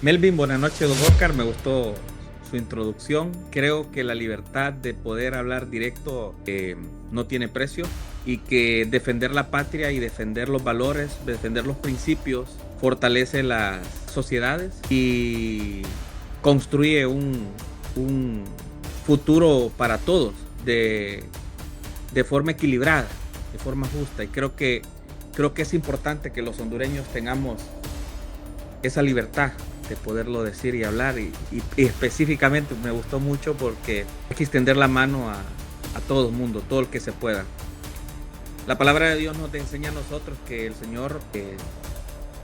Melvin, buenas noches, don Oscar. Me gustó su introducción. Creo que la libertad de poder hablar directo no tiene precio y que defender la patria y defender los valores, defender los principios, fortalece las sociedades y construye un futuro para todos de forma equilibrada, de forma justa. Y creo que es importante que los hondureños tengamos esa libertad de poderlo decir y hablar y específicamente me gustó mucho porque hay que extender la mano a todo el mundo, todo el que se pueda. La palabra de Dios nos enseña a nosotros que el Señor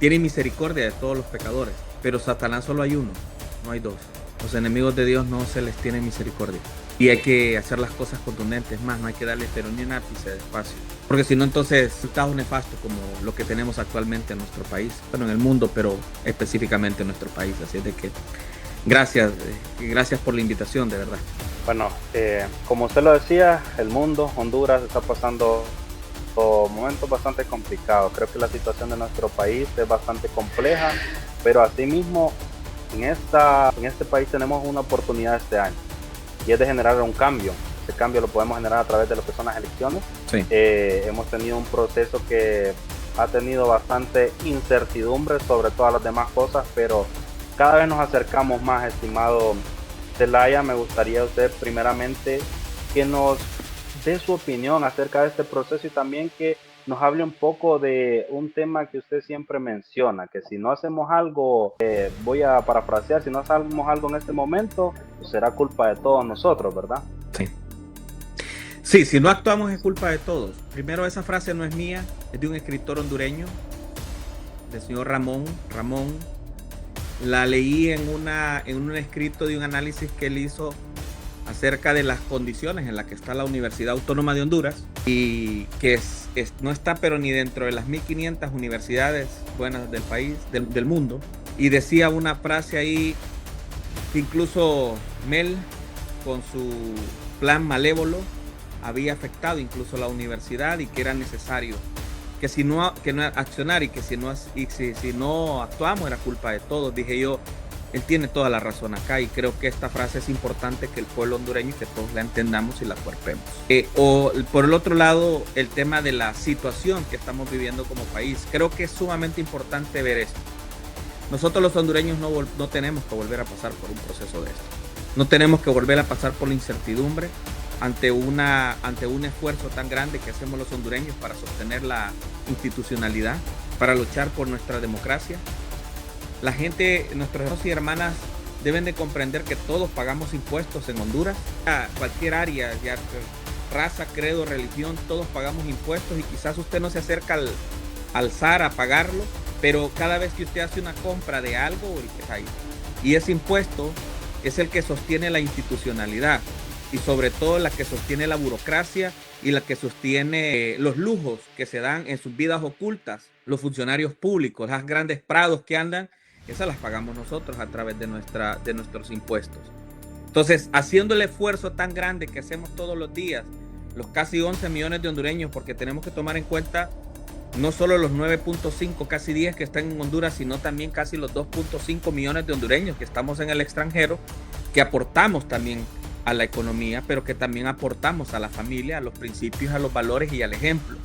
tiene misericordia de todos los pecadores, pero Satanás solo hay uno, no hay dos. Los enemigos de Dios no se les tiene misericordia. Y hay que hacer las cosas contundentes, más no hay que darle pero ni un ápice de espacio. Porque si no, entonces resultados nefastos como lo que tenemos actualmente en nuestro país, bueno, en el mundo, pero específicamente en nuestro país. Así es de que gracias por la invitación, de verdad. Bueno, como usted lo decía, el mundo, Honduras, está pasando por momentos bastante complicados. Creo que la situación de nuestro país es bastante compleja, pero asimismo en este país tenemos una oportunidad este año y es de generar un cambio. Ese cambio lo podemos generar a través de lo que son las elecciones. Sí. Hemos tenido un proceso que ha tenido bastante incertidumbre sobre todas las demás cosas, pero cada vez nos acercamos más, estimado Celaya. Me gustaría usted primeramente que nos dé su opinión acerca de este proceso y también que nos hable un poco de un tema que usted siempre menciona, que si no hacemos algo, voy a parafrasear, si no hacemos algo en este momento, pues será culpa de todos nosotros, ¿verdad? Sí. Sí, si no actuamos es culpa de todos. Primero, esa frase no es mía, es de un escritor hondureño, del señor Ramón. La leí en un escrito de un análisis que él hizo acerca de las condiciones en las que está la Universidad Autónoma de Honduras y que no está pero ni dentro de las 1500 universidades buenas del país, del mundo. Y decía una frase ahí que incluso Mel, con su plan malévolo, había afectado incluso la universidad y que era necesario que si no accionar y que si no actuamos era culpa de todos. Dije yo, él tiene toda la razón acá y creo que esta frase es importante que el pueblo hondureño y que todos la entendamos y la cuerpemos. O por el otro lado, el tema de la situación que estamos viviendo como país. Creo que es sumamente importante ver esto. Nosotros los hondureños no tenemos que volver a pasar por un proceso de esto. No tenemos que volver a pasar por la incertidumbre ante un esfuerzo tan grande que hacemos los hondureños para sostener la institucionalidad, para luchar por nuestra democracia. La gente, nuestros hermanos y hermanas deben de comprender que todos pagamos impuestos en Honduras. A cualquier área, ya raza, credo, religión, todos pagamos impuestos y quizás usted no se acerca al SAR a pagarlo, pero cada vez que usted hace una compra de algo, y ese impuesto es el que sostiene la institucionalidad y sobre todo la que sostiene la burocracia y la que sostiene los lujos que se dan en sus vidas ocultas, los funcionarios públicos, las grandes prados que andan, esas las pagamos nosotros a través de nuestros impuestos. Entonces, haciendo el esfuerzo tan grande que hacemos todos los días, los casi 11 millones de hondureños, porque tenemos que tomar en cuenta no solo los 9.5, casi 10 que están en Honduras, sino también casi los 2.5 millones de hondureños que estamos en el extranjero, que aportamos también a la economía, pero que también aportamos a la familia, a los principios, a los valores y al ejemplo.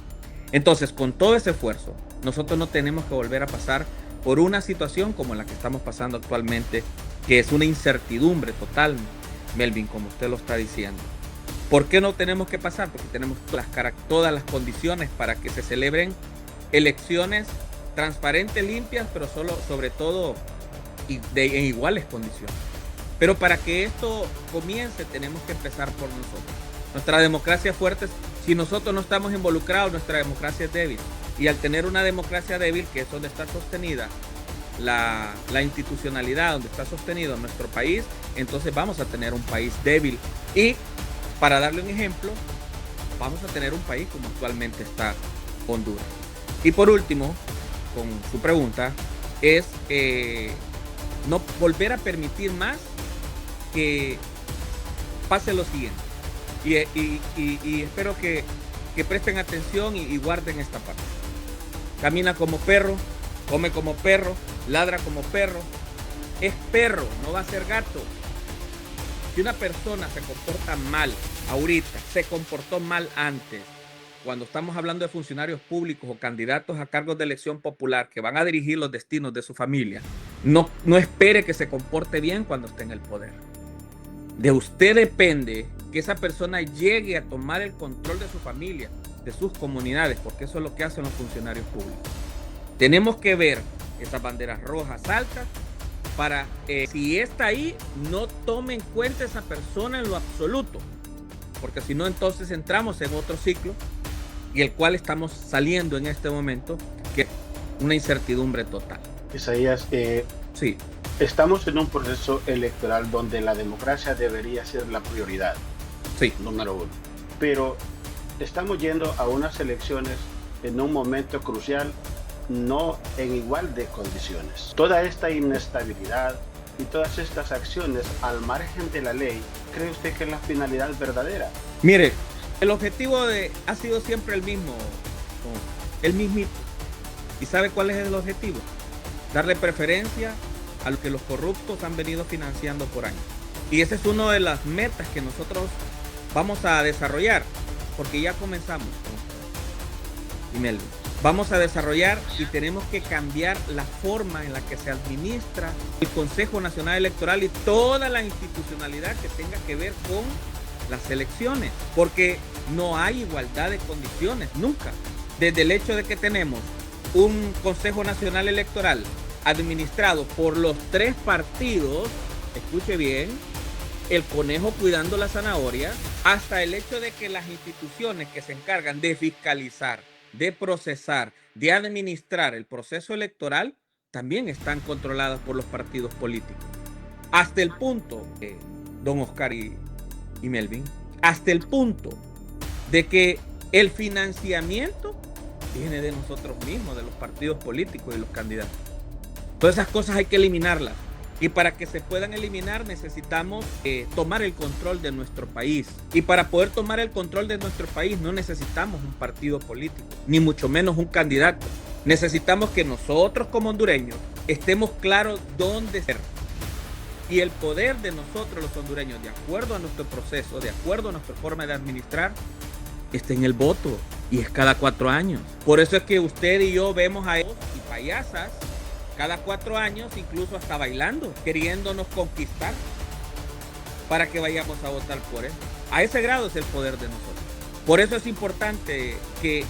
Entonces, con todo ese esfuerzo, nosotros no tenemos que volver a pasar por una situación como la que estamos pasando actualmente, que es una incertidumbre total, Melvin, como usted lo está diciendo. ¿Por qué no tenemos que pasar? Porque tenemos todas las condiciones para que se celebren elecciones transparentes, limpias, pero sobre todo en iguales condiciones. Pero para que esto comience tenemos que empezar por nosotros. Nuestra democracia es fuerte. Si nosotros no estamos involucrados, nuestra democracia es débil. Y al tener una democracia débil, que es donde está sostenida la institucionalidad, donde está sostenido nuestro país, entonces vamos a tener un país débil. Y para darle un ejemplo, vamos a tener un país como actualmente está Honduras. Y por último, con su pregunta, es no volver a permitir más que pase lo siguiente. Y espero que presten atención y guarden esta parte. Camina como perro, come como perro, ladra como perro, es perro, no va a ser gato. Si una persona se comporta mal ahorita, se comportó mal antes, cuando estamos hablando de funcionarios públicos o candidatos a cargos de elección popular que van a dirigir los destinos de su familia, no espere que se comporte bien cuando esté en el poder. De usted depende que esa persona llegue a tomar el control de su familia, de sus comunidades, porque eso es lo que hacen los funcionarios públicos. Tenemos que ver esas banderas rojas altas para, si está ahí, no tome en cuenta esa persona en lo absoluto, porque si no, entonces entramos en otro ciclo y el cual estamos saliendo en este momento, que es una incertidumbre total. Isaías, sí. Estamos en un proceso electoral donde la democracia debería ser la prioridad, sí, número uno, pero estamos yendo a unas elecciones en un momento crucial, no en igual de condiciones. Toda esta inestabilidad y todas estas acciones al margen de la ley, ¿cree usted que es la finalidad verdadera? Mire, el objetivo ha sido siempre el mismo, el mismito. ¿Y sabe cuál es el objetivo? Darle preferencia a lo que los corruptos han venido financiando por años. Y esa es una de las metas que nosotros vamos a desarrollar, porque ya comenzamos. Y Melvin, vamos a desarrollar y tenemos que cambiar la forma en la que se administra el Consejo Nacional Electoral y toda la institucionalidad que tenga que ver con las elecciones, porque no hay igualdad de condiciones, nunca. Desde el hecho de que tenemos un Consejo Nacional Electoral administrado por los 3 partidos, escuche bien, el conejo cuidando la zanahoria, hasta el hecho de que las instituciones que se encargan de fiscalizar, de procesar, de administrar el proceso electoral, también están controladas por los partidos políticos. Hasta el punto, don Oscar y Melvin, hasta el punto de que el financiamiento viene de nosotros mismos, de los partidos políticos y los candidatos. Todas esas cosas hay que eliminarlas. Y para que se puedan eliminar necesitamos tomar el control de nuestro país. Y para poder tomar el control de nuestro país no necesitamos un partido político, ni mucho menos un candidato. Necesitamos que nosotros como hondureños estemos claros dónde ser. Y el poder de nosotros los hondureños, de acuerdo a nuestro proceso, de acuerdo a nuestra forma de administrar, está en el voto. Y es cada 4 años. Por eso es que usted y yo vemos a ellos y payasas cada 4 años, incluso hasta bailando, queriéndonos conquistar para que vayamos a votar por él. A ese grado es el poder de nosotros. Por eso es importante que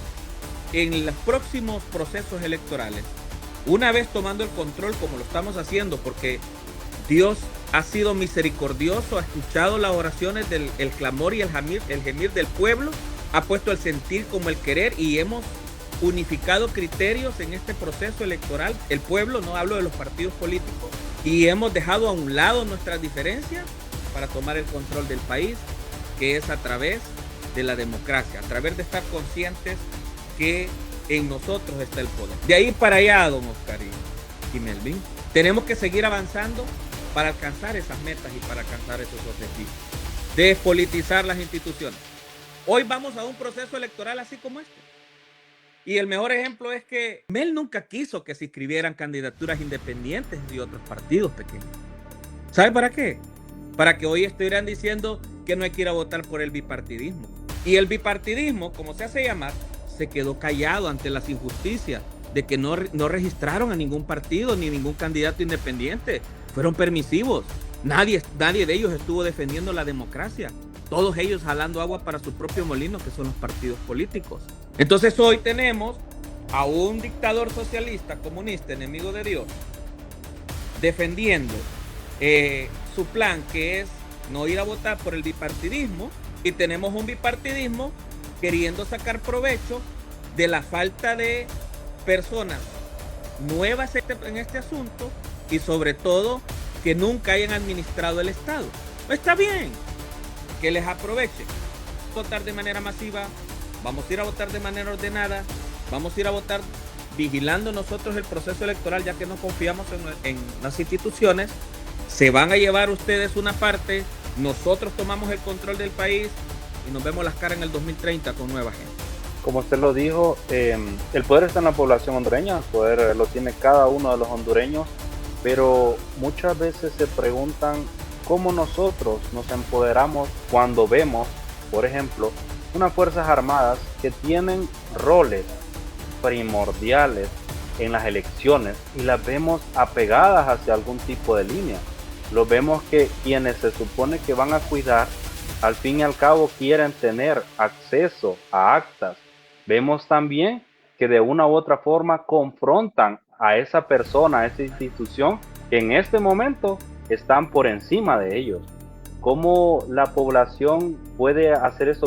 en los próximos procesos electorales, una vez tomando el control como lo estamos haciendo, porque Dios ha sido misericordioso, ha escuchado las oraciones del clamor y el gemir del pueblo, ha puesto el sentir como el querer y hemos unificado criterios en este proceso electoral, el pueblo, no hablo de los partidos políticos, y hemos dejado a un lado nuestras diferencias para tomar el control del país, que es a través de la democracia, a través de estar conscientes que en nosotros está el poder. De ahí para allá, don Oscar y Melvin, tenemos que seguir avanzando para alcanzar esas metas y para alcanzar esos objetivos. Despolitizar las instituciones. Hoy vamos a un proceso electoral así como este. Y el mejor ejemplo es que Mel nunca quiso que se inscribieran candidaturas independientes de otros partidos pequeños. ¿Sabe para qué? Para que hoy estuvieran diciendo que no hay que ir a votar por el bipartidismo. Y el bipartidismo, como se hace llamar, se quedó callado ante las injusticias de que no registraron a ningún partido ni ningún candidato independiente. Fueron permisivos. Nadie de ellos estuvo defendiendo la democracia. Todos ellos jalando agua para su propio molino, que son los partidos políticos. Entonces hoy tenemos a un dictador socialista, comunista, enemigo de Dios, defendiendo su plan, que es no ir a votar por el bipartidismo, y tenemos un bipartidismo queriendo sacar provecho de la falta de personas nuevas en este asunto y sobre todo que nunca hayan administrado el Estado. Está bien que les aproveche. Votar de manera masiva, vamos a ir a votar de manera ordenada, vamos a ir a votar vigilando nosotros el proceso electoral, ya que no confiamos en las instituciones. Se van a llevar ustedes una parte, nosotros tomamos el control del país y nos vemos las caras en el 2030 con nueva gente. Como usted lo dijo, el poder está en la población hondureña, el poder lo tiene cada uno de los hondureños pero muchas veces se preguntan cómo nosotros nos empoderamos cuando vemos, por ejemplo, unas Fuerzas Armadas que tienen roles primordiales en las elecciones y las vemos apegadas hacia algún tipo de línea. Lo vemos que quienes se supone que van a cuidar, al fin y al cabo quieren tener acceso a actas. Vemos también que de una u otra forma confrontan a esa persona, a esa institución, que en este momento están por encima de ellos. ¿Cómo la población puede hacer eso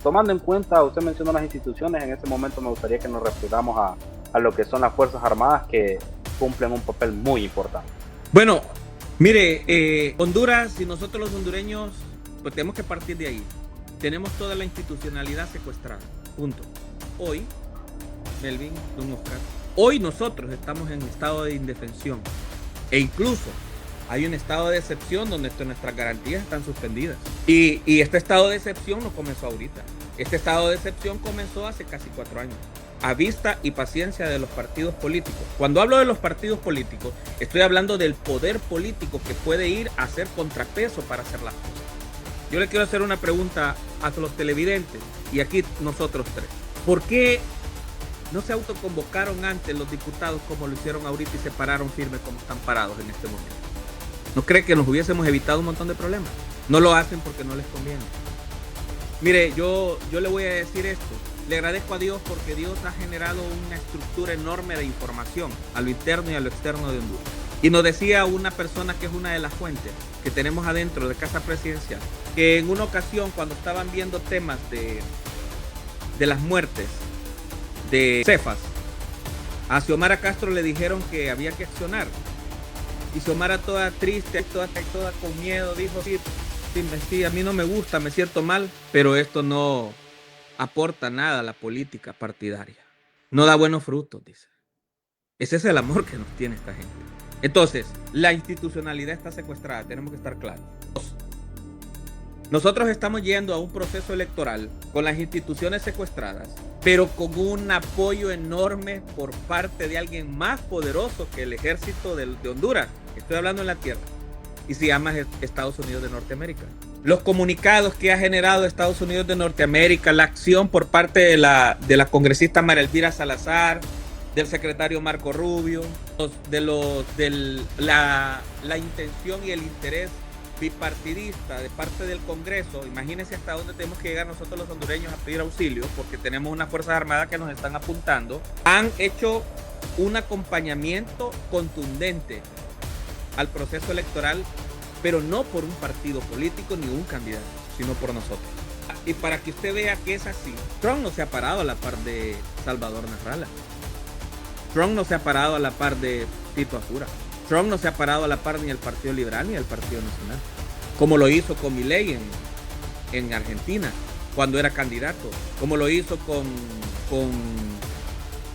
tomando en cuenta, usted mencionó las instituciones, en este momento me gustaría que nos refiramos a lo que son las Fuerzas Armadas que cumplen un papel muy importante? Bueno, mire, Honduras y nosotros los hondureños, pues tenemos que partir de ahí. Tenemos toda la institucionalidad secuestrada, punto. Hoy, Melvin, don Oscar, hoy nosotros estamos en estado de indefensión e incluso hay un estado de excepción donde nuestras garantías están suspendidas. Y este estado de excepción no comenzó ahorita. Este estado de excepción comenzó hace casi 4 años, a vista y paciencia de los partidos políticos. Cuando hablo de los partidos políticos, estoy hablando del poder político que puede ir a hacer contrapeso para hacer las cosas. Yo le quiero hacer una pregunta a los televidentes y aquí nosotros tres. ¿Por qué no se autoconvocaron antes los diputados como lo hicieron ahorita y se pararon firmes como están parados en este momento? ¿No cree que nos hubiésemos evitado un montón de problemas? No lo hacen porque no les conviene. Mire, yo le voy a decir esto. Le agradezco a Dios porque Dios ha generado una estructura enorme de información a lo interno y a lo externo de Honduras. Y nos decía una persona que es una de las fuentes que tenemos adentro de Casa Presidencial, que en una ocasión cuando estaban viendo temas de las muertes de Cefas, a Xiomara Castro le dijeron que había que accionar. Y Xiomara toda triste, toda con miedo, dijo, sí, a mí no me gusta, me siento mal, pero esto no aporta nada a la política partidaria. No da buenos frutos, dice. Ese es el amor que nos tiene esta gente. Entonces, la institucionalidad está secuestrada, tenemos que estar claros. Nosotros estamos yendo a un proceso electoral con las instituciones secuestradas, pero con un apoyo enorme por parte de alguien más poderoso que el ejército de Honduras. Estoy hablando en la tierra. Y se llama Estados Unidos de Norteamérica. Los comunicados que ha generado Estados Unidos de Norteamérica, la acción por parte de la congresista María Elvira Salazar, del secretario Marco Rubio, la intención y el interés bipartidista de parte del Congreso. Imagínense hasta dónde tenemos que llegar nosotros los hondureños a pedir auxilio, porque tenemos unas Fuerzas Armadas que nos están apuntando. Han hecho un acompañamiento contundente al proceso electoral, pero no por un partido político ni un candidato, sino por nosotros. Y para que usted vea que es así, Trump no se ha parado a la par de Salvador Narrala. Trump no se ha parado a la par de Tito Asura. Trump no se ha parado a la par ni del Partido Liberal ni del Partido Nacional, como lo hizo con Milei en Argentina, cuando era candidato, como lo hizo con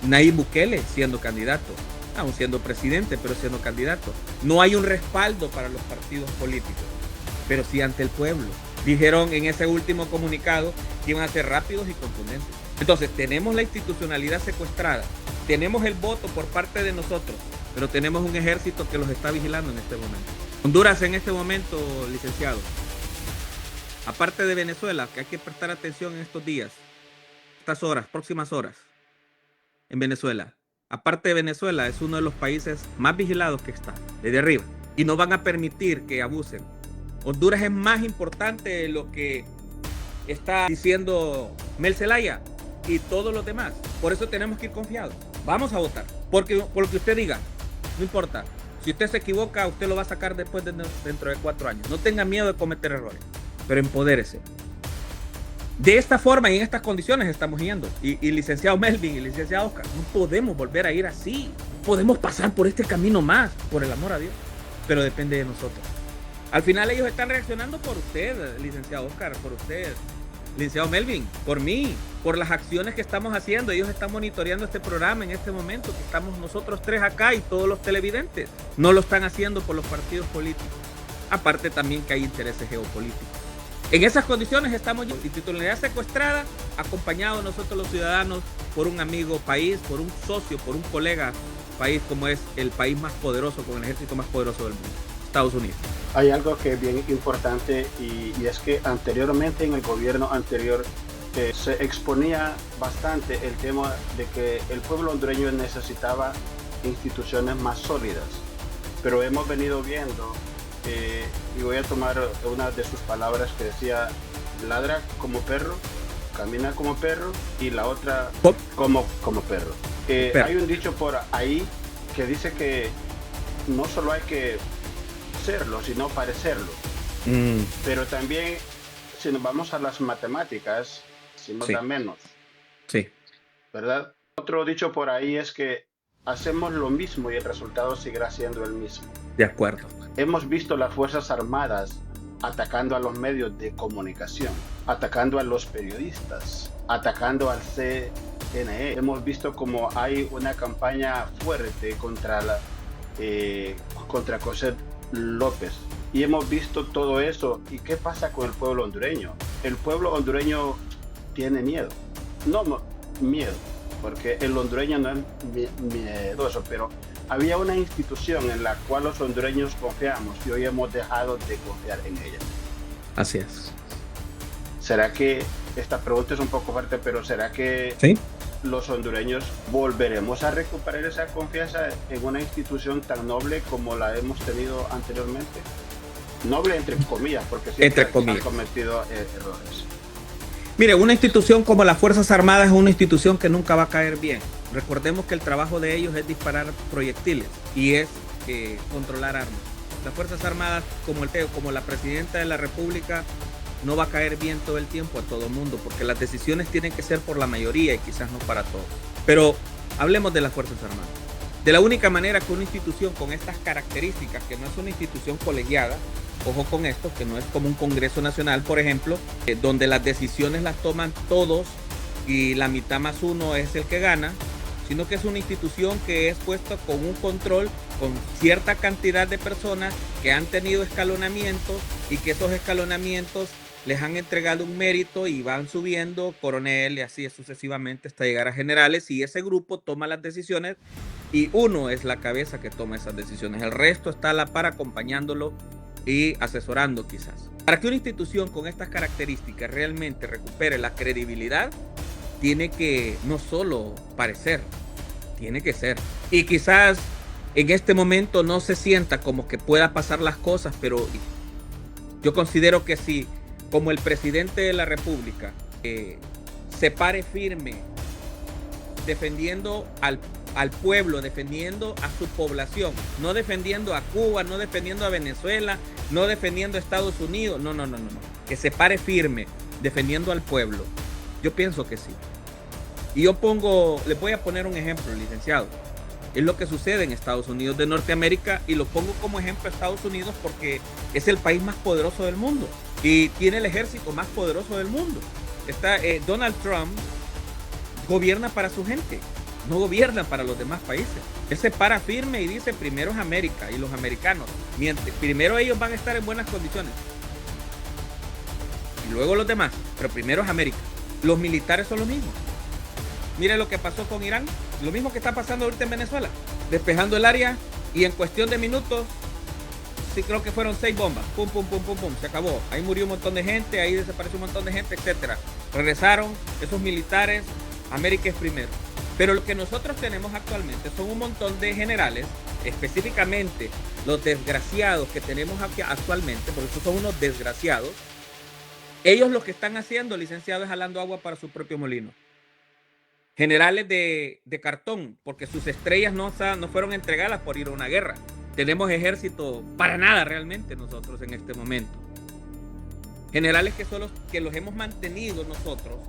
Nayib Bukele siendo candidato, aún siendo presidente, pero siendo candidato. No hay un respaldo para los partidos políticos, pero sí ante el pueblo. Dijeron en ese último comunicado que iban a ser rápidos y contundentes. Entonces, tenemos la institucionalidad secuestrada, tenemos el voto por parte de nosotros, pero tenemos un ejército que los está vigilando en este momento. Honduras en este momento, licenciado, aparte de Venezuela, que hay que prestar atención en estos días, estas horas, próximas horas, en Venezuela. Aparte de Venezuela, es uno de los países más vigilados que está, desde arriba. Y no van a permitir que abusen. Honduras es más importante de lo que está diciendo Mel Zelaya y todos los demás. Por eso tenemos que ir confiados. Vamos a votar. Porque por lo que usted diga, no importa. Si usted se equivoca, usted lo va a sacar después dentro de 4 años. No tenga miedo de cometer errores, pero empodérese. De esta forma y en estas condiciones estamos yendo. Y licenciado Melvin y licenciado Oscar, no podemos volver a ir así. No podemos pasar por este camino más, por el amor a Dios. Pero depende de nosotros. Al final ellos están reaccionando por usted, licenciado Oscar, por usted, licenciado Melvin, por mí, por las acciones que estamos haciendo. Ellos están monitoreando este programa en este momento, que estamos nosotros tres acá y todos los televidentes. No lo están haciendo por los partidos políticos. Aparte también que hay intereses geopolíticos. En esas condiciones estamos, institucionalidad secuestrada, acompañados nosotros los ciudadanos por un amigo país, por un socio, por un colega país como es el país más poderoso, con el ejército más poderoso del mundo, Estados Unidos. Hay algo que es bien importante y es que anteriormente, en el gobierno anterior, se exponía bastante el tema de que el pueblo hondureño necesitaba instituciones más sólidas, pero hemos venido viendo, y voy a tomar una de sus palabras que decía: ladra como perro, camina como perro, y la otra como perro. Hay un dicho por ahí que dice que no solo hay que serlo, sino parecerlo. Pero también, si nos vamos a las matemáticas, si nos da menos. Sí. ¿Verdad? Otro dicho por ahí es que hacemos lo mismo y el resultado seguirá siendo el mismo. De acuerdo. Hemos visto las Fuerzas Armadas atacando a los medios de comunicación, atacando a los periodistas, atacando al CNE. Hemos visto como hay una campaña fuerte contra Cosette López. Y hemos visto todo eso. ¿Y qué pasa con el pueblo hondureño? El pueblo hondureño tiene miedo. No miedo, porque el hondureño no es miedoso, pero había una institución en la cual los hondureños confiamos y hoy hemos dejado de confiar en ella. Así es. ¿Será que, esta pregunta es un poco fuerte, pero será que ¿sí? Los hondureños volveremos a recuperar esa confianza en una institución tan noble como la hemos tenido anteriormente? Noble entre comillas, porque siempre han cometido errores. Mire, una institución como las Fuerzas Armadas es una institución que nunca va a caer bien. Recordemos que el trabajo de ellos es disparar proyectiles y es controlar armas. Las Fuerzas Armadas, como la Presidenta de la República, no va a caer bien todo el tiempo a todo el mundo, porque las decisiones tienen que ser por la mayoría y quizás no para todos. Pero hablemos de las Fuerzas Armadas. De la única manera que una institución con estas características, que no es una institución colegiada, ojo con esto, que no es como un Congreso Nacional, por ejemplo, donde las decisiones las toman todos y la mitad más uno es el que gana, sino que es una institución que es puesta con un control, con cierta cantidad de personas que han tenido escalonamientos y que esos escalonamientos les han entregado un mérito y van subiendo coronel y así sucesivamente hasta llegar a generales, y ese grupo toma las decisiones y uno es la cabeza que toma esas decisiones. El resto está a la par acompañándolo y asesorando quizás. Para que una institución con estas características realmente recupere la credibilidad, tiene que no solo parecer, tiene que ser. Y quizás en este momento no se sienta como que pueda pasar las cosas, pero yo considero que si, como el presidente de la República, se pare firme defendiendo al pueblo, defendiendo a su población, no defendiendo a Cuba, no defendiendo a Venezuela, no defendiendo a Estados Unidos, no, que se pare firme defendiendo al pueblo. Yo pienso que sí. Y les voy a poner un ejemplo, licenciado. Es lo que sucede en Estados Unidos de Norteamérica, y lo pongo como ejemplo a Estados Unidos porque es el país más poderoso del mundo y tiene el ejército más poderoso del mundo. Donald Trump gobierna para su gente, no gobierna para los demás países. Él se para firme y dice: primero es América, y los americanos mienten. Primero ellos van a estar en buenas condiciones y luego los demás, pero primero es América. Los militares son lo mismo. Mire lo que pasó con Irán, lo mismo que está pasando ahorita en Venezuela, despejando el área y en cuestión de minutos, sí, creo que fueron 6 bombas, pum, se acabó. Ahí murió un montón de gente, ahí desapareció un montón de gente, etcétera. Regresaron esos militares, América es primero. Pero lo que nosotros tenemos actualmente son un montón de generales, específicamente los desgraciados que tenemos aquí actualmente, porque estos son unos desgraciados. Ellos lo que están haciendo, licenciado, es jalando agua para su propio molino. Generales de cartón, porque sus estrellas no fueron entregadas por ir a una guerra. Tenemos ejército para nada realmente nosotros en este momento. Generales que los hemos mantenido nosotros,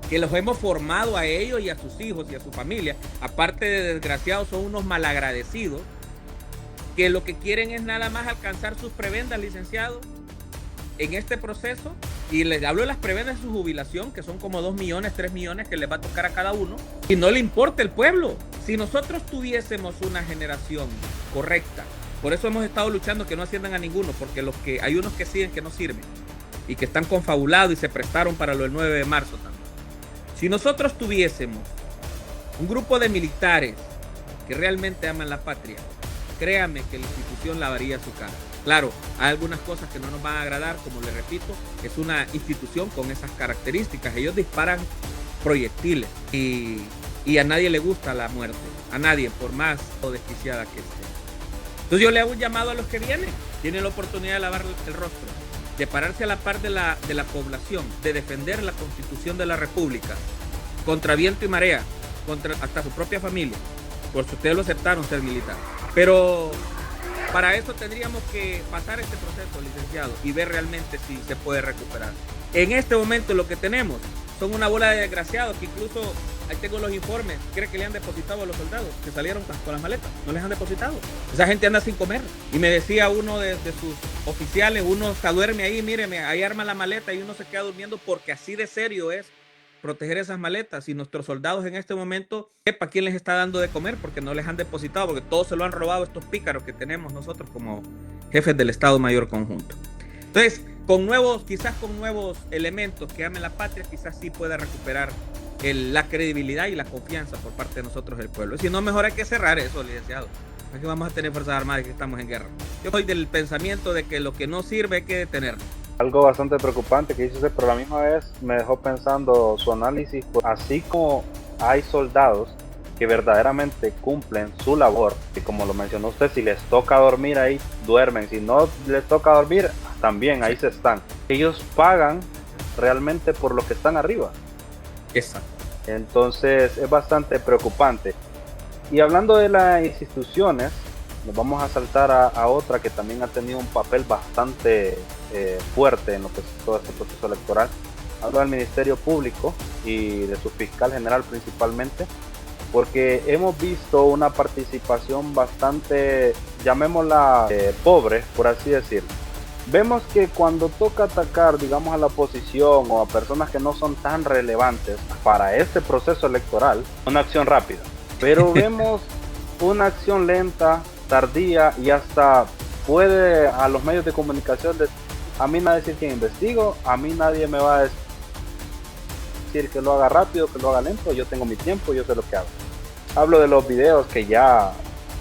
que los hemos formado a ellos y a sus hijos y a su familia. Aparte de desgraciados, son unos malagradecidos que lo que quieren es nada más alcanzar sus prebendas, licenciado, en este proceso. Y les hablo de las prebendas de su jubilación, que son como 2 millones, 3 millones que les va a tocar a cada uno. Y no le importa el pueblo. Si nosotros tuviésemos una generación correcta, por eso hemos estado luchando que no asciendan a ninguno, porque hay unos que siguen que no sirven y que están confabulados y se prestaron para lo del 9 de marzo también. Si nosotros tuviésemos un grupo de militares que realmente aman la patria, créame que la institución lavaría su cara. Claro, hay algunas cosas que no nos van a agradar, como les repito, es una institución con esas características. Ellos disparan proyectiles y a nadie le gusta la muerte, a nadie, por más desquiciada que esté. Entonces yo le hago un llamado a los que vienen, tienen la oportunidad de lavar el rostro, de pararse a la par de la población, de defender la Constitución de la República, contra viento y marea, contra hasta su propia familia, por si ustedes lo aceptaron ser militar. Pero para eso tendríamos que pasar este proceso, licenciado, y ver realmente si se puede recuperar. En este momento lo que tenemos son una bola de desgraciados que incluso, ahí tengo los informes, cree que le han depositado a los soldados que salieron con las maletas, no les han depositado. Esa gente anda sin comer. Y me decía uno de sus oficiales, uno se duerme ahí, míreme, ahí arma la maleta y uno se queda durmiendo porque así de serio es proteger esas maletas. Y nuestros soldados en este momento, sepa quién les está dando de comer porque no les han depositado, porque todos se lo han robado estos pícaros que tenemos nosotros como jefes del Estado Mayor Conjunto. Entonces, quizás con nuevos elementos que amen la patria, quizás sí pueda recuperar la credibilidad y la confianza por parte de nosotros del pueblo. Si no, mejor hay que cerrar eso, licenciado. Aquí vamos a tener fuerzas armadas que estamos en guerra. Yo soy del pensamiento de que lo que no sirve hay que detenerlo. Algo bastante preocupante que dice usted, pero a la misma vez me dejó pensando su análisis. Así como hay soldados que verdaderamente cumplen su labor, y como lo mencionó usted, si les toca dormir ahí, duermen, si no les toca dormir, también ahí se están. Ellos pagan realmente por lo que están arriba. Exacto. Entonces es bastante preocupante. Y hablando de las instituciones, nos vamos a saltar a otra que también ha tenido un papel bastante fuerte en lo que es todo este proceso electoral. Hablo del Ministerio Público y de su fiscal general principalmente, porque hemos visto una participación bastante, llamémosla pobre, por así decirlo. Vemos que cuando toca atacar, digamos, a la oposición o a personas que no son tan relevantes para este proceso electoral, una acción rápida. Pero vemos una acción lenta, tardía, y hasta puede a los medios de comunicación a mí nadie decir que investigo, a mí nadie me va a decir que lo haga rápido, que lo haga lento, yo tengo mi tiempo, yo sé lo que hago. Hablo de los videos que ya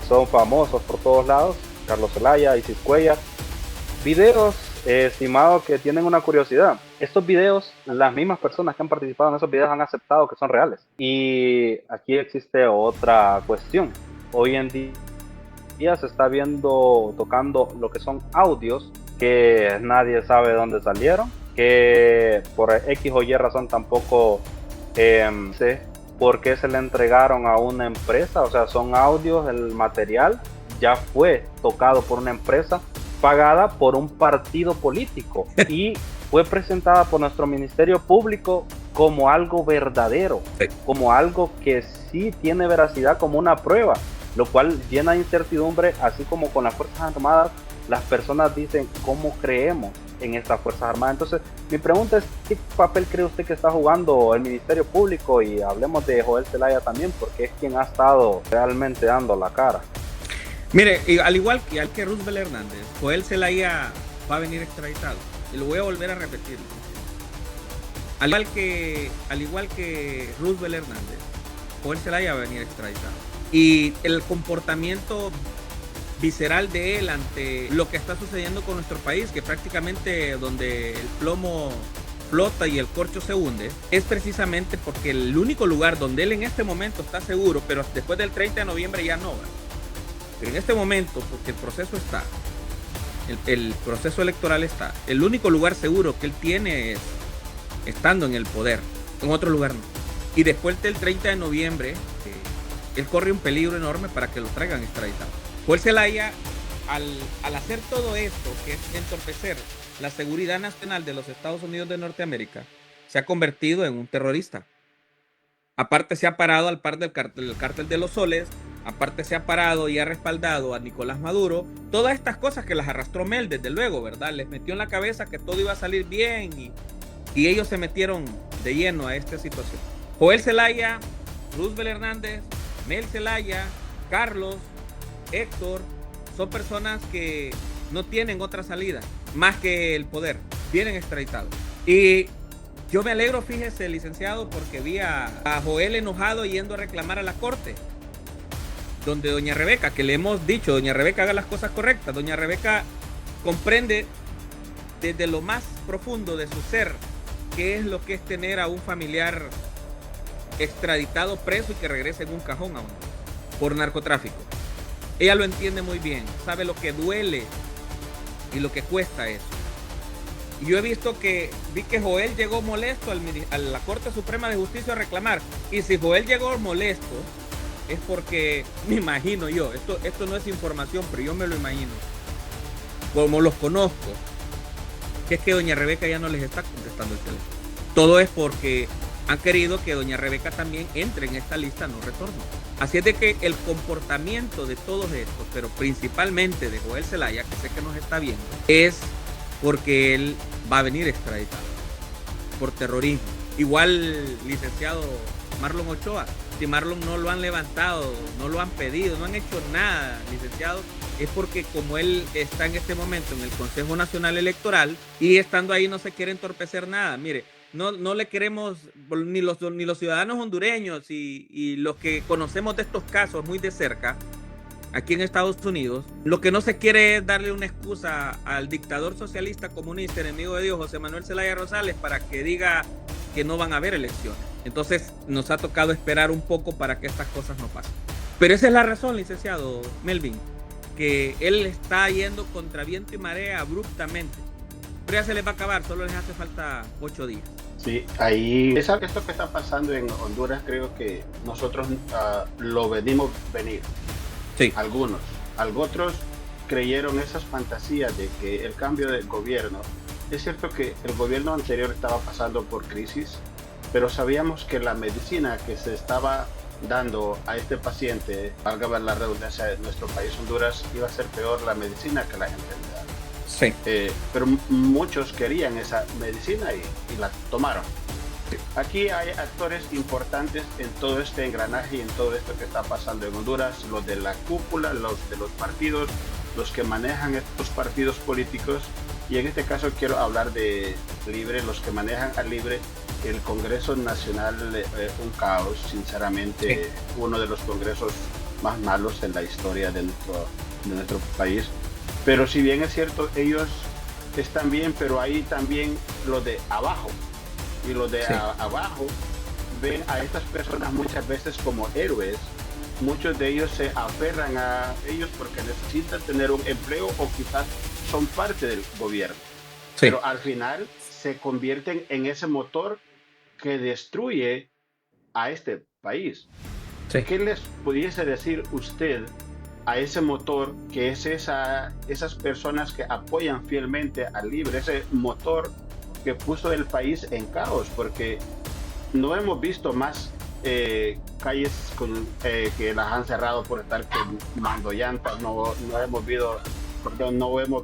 son famosos por todos lados, Carlos Zelaya, Isis Cuellar, videos, estimado, que tienen una curiosidad. Estos videos, las mismas personas que han participado en esos videos han aceptado que son reales. Y aquí existe otra cuestión. Hoy en día se está tocando lo que son audios que nadie sabe de dónde salieron, que por X o Y razón tampoco sé por qué se le entregaron a una empresa. O sea, son audios, el material ya fue tocado por una empresa pagada por un partido político y fue presentada por nuestro Ministerio Público como algo verdadero, como algo que sí tiene veracidad, como una prueba, lo cual llena de incertidumbre. Así como con las Fuerzas Armadas, las personas dicen, ¿cómo creemos en estas Fuerzas Armadas? Entonces, mi pregunta es, ¿qué papel cree usted que está jugando el Ministerio Público? Y hablemos de Joel Zelaya también, porque es quien ha estado realmente dando la cara. Mire, al igual que Roosevelt Hernández, Joel Zelaya va a venir extraditado. Y lo voy a volver a repetir. Al igual que Roosevelt Hernández, Joel Zelaya va a venir extraditado. Y el comportamiento visceral de él ante lo que está sucediendo con nuestro país, que prácticamente donde el plomo flota y el corcho se hunde, es precisamente porque el único lugar donde él en este momento está seguro, pero después del 30 de noviembre ya no va. Pero en este momento, porque el proceso está, el proceso electoral está, el único lugar seguro que él tiene es estando en el poder, en otro lugar no. Y después del 30 de noviembre, él corre un peligro enorme para que lo traigan extraditado. Joel Zelaya, al hacer todo esto, que es entorpecer la seguridad nacional de los Estados Unidos de Norteamérica, se ha convertido en un terrorista. Aparte se ha parado al par del cártel de los Soles, aparte se ha parado y ha respaldado a Nicolás Maduro. Todas estas cosas que las arrastró Mel, desde luego, ¿verdad? Les metió en la cabeza que todo iba a salir bien y ellos se metieron de lleno a esta situación. Joel Zelaya, Roosevelt Hernández, Mel Zelaya, Carlos, Héctor, son personas que no tienen otra salida más que el poder. Vienen extraditados. Y yo me alegro, fíjese, licenciado, porque vi a Joel enojado yendo a reclamar a la corte. donde doña Rebeca, que le hemos dicho, doña Rebeca haga las cosas correctas, doña Rebeca comprende desde lo más profundo de su ser qué es lo que es tener a un familiar extraditado, preso y que regrese en un cajón aún por narcotráfico. Ella lo entiende muy bien, sabe lo que duele y lo que cuesta eso. Y yo he visto vi que Joel llegó molesto a la Corte Suprema de Justicia a reclamar. Y si Joel llegó molesto, es porque, me imagino yo, esto no es información, pero yo me lo imagino, como los conozco, que es que doña Rebeca ya no les está contestando el teléfono. Todo es porque han querido que doña Rebeca también entre en esta lista no retorno. Así es de que el comportamiento de todos estos, pero principalmente de Joel Zelaya, que sé que nos está viendo, es porque él va a venir extraditado por terrorismo. Igual, licenciado Marlon Ochoa, si Marlon no lo han levantado, no lo han pedido, no han hecho nada, licenciado, es porque como él está en este momento en el Consejo Nacional Electoral y estando ahí no se quiere entorpecer nada. Mire, no le queremos, ni los ciudadanos hondureños y los que conocemos de estos casos muy de cerca, aquí en Estados Unidos, lo que no se quiere es darle una excusa al dictador socialista comunista, enemigo de Dios, José Manuel Zelaya Rosales, para que diga que no van a haber elecciones. Entonces nos ha tocado esperar un poco para que estas cosas no pasen. Pero esa es la razón, licenciado Melvin, que él está yendo contra viento y marea abruptamente. Pero ya se les va a acabar, solo les hace falta 8 días. Sí, ahí esto que está pasando en Honduras, creo que nosotros lo venimos venir. Sí. Algunos otros creyeron esas fantasías de que el cambio del gobierno, es cierto que el gobierno anterior estaba pasando por crisis, pero sabíamos que la medicina que se estaba dando a este paciente, valga la redundancia, de nuestro país Honduras, iba a ser peor la medicina que la enfermedad. Sí. Pero muchos querían esa medicina y la tomaron. Aquí hay actores importantes en todo este engranaje y en todo esto que está pasando en Honduras, los de la cúpula, los de los partidos, los que manejan estos partidos políticos, y en este caso quiero hablar de Libre, los que manejan a Libre. El Congreso Nacional, un caos, sinceramente, sí. Uno de los congresos más malos en la historia de nuestro país. Pero si bien es cierto, ellos están bien, pero hay también los de abajo. Y los de abajo ven a estas personas muchas veces como héroes. Muchos de ellos se aferran a ellos porque necesitan tener un empleo o quizás son parte del gobierno. Sí. Pero al final se convierten en ese motor que destruye a este país. Sí. ¿Qué les pudiese decir usted a ese motor que es esas personas que apoyan fielmente al Libre, ese motor que puso el país en caos? Porque no hemos visto más calles que las han cerrado por estar quemando llantas, no hemos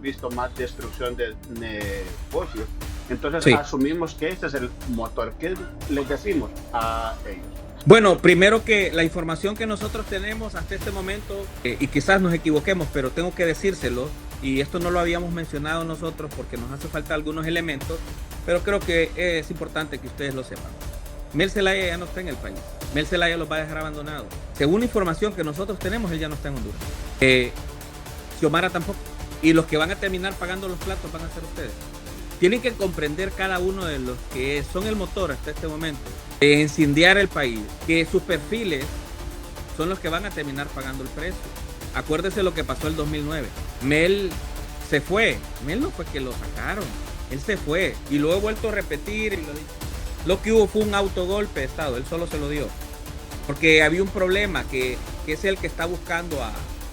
visto más destrucción de negocios. Entonces sí, asumimos que este es el motor. ¿Qué les decimos a ellos? Bueno, primero que la información que nosotros tenemos hasta este momento, y quizás nos equivoquemos, pero tengo que decírselo, y esto no lo habíamos mencionado nosotros porque nos hace falta algunos elementos, pero creo que es importante que ustedes lo sepan. Mel Zelaya ya no está en el país. Mel Zelaya los va a dejar abandonados. Según la información que nosotros tenemos, él ya no está en Honduras. Xiomara tampoco. Y los que van a terminar pagando los platos van a ser ustedes. Tienen que comprender cada uno de los que son el motor hasta este momento de incendiar el país, que sus perfiles son los que van a terminar pagando el precio. Acuérdese lo que pasó el 2009. Mel se fue. Mel no fue que lo sacaron. Él se fue. Y lo he vuelto a repetir. Lo que hubo fue un autogolpe de Estado. Él solo se lo dio. Porque había un problema que es el que está buscando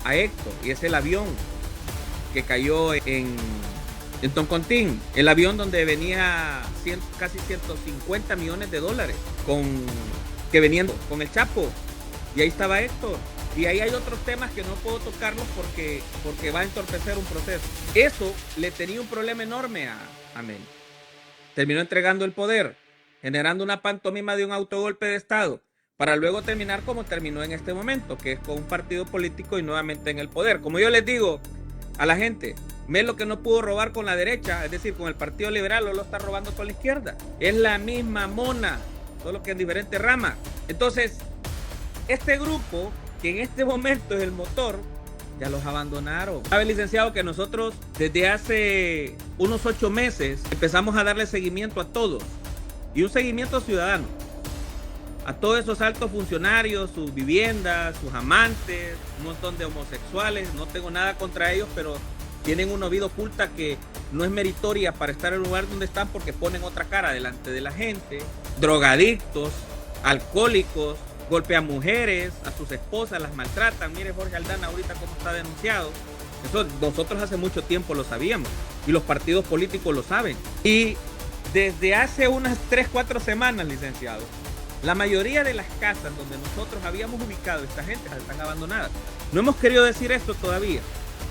a Héctor. Y es el avión que cayó en Toncontín, el avión donde venía casi 150 millones de dólares que venían con el Chapo, y ahí estaba Héctor, y ahí hay otros temas que no puedo tocarlos porque va a entorpecer un proceso. Eso le tenía un problema enorme a Mel. Terminó entregando el poder, generando una pantomima de un autogolpe de Estado, para luego terminar como terminó en este momento, que es con un partido político y nuevamente en el poder. Como yo les digo a la gente, Mel lo que no pudo robar con la derecha, es decir, con el Partido Liberal, lo está robando con la izquierda. Es la misma mona, solo que en diferentes ramas. Entonces, este grupo que en este momento es el motor, ya los abandonaron. Sabe, licenciado, que nosotros desde hace unos 8 meses empezamos a darle seguimiento a todos, y un seguimiento ciudadano, a todos esos altos funcionarios, sus viviendas, sus amantes, un montón de homosexuales. No tengo nada contra ellos, pero tienen una vida oculta que no es meritoria para estar en el lugar donde están, porque ponen otra cara delante de la gente. Drogadictos, alcohólicos, golpean mujeres, a sus esposas las maltratan. Mire Jorge Aldana ahorita cómo está denunciado. Eso nosotros hace mucho tiempo lo sabíamos, y los partidos políticos lo saben. Y desde hace unas 3-4 semanas, licenciado, la mayoría de las casas donde nosotros habíamos ubicado a esta gente están abandonadas. No hemos querido decir esto todavía,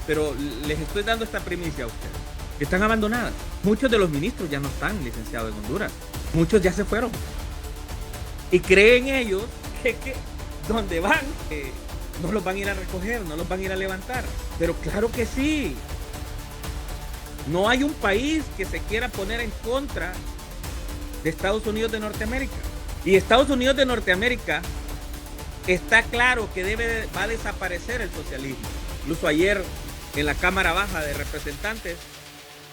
pero les estoy dando esta primicia a ustedes. Están abandonadas. Muchos de los ministros ya no están, licenciado, en Honduras. Muchos ya se fueron. Y creen ellos que donde van, no los van a ir a recoger, no los van a ir a levantar. Pero claro que sí. No hay un país que se quiera poner en contra de Estados Unidos de Norteamérica. Y Estados Unidos de Norteamérica está claro que va a desaparecer el socialismo. Incluso ayer en la Cámara Baja de Representantes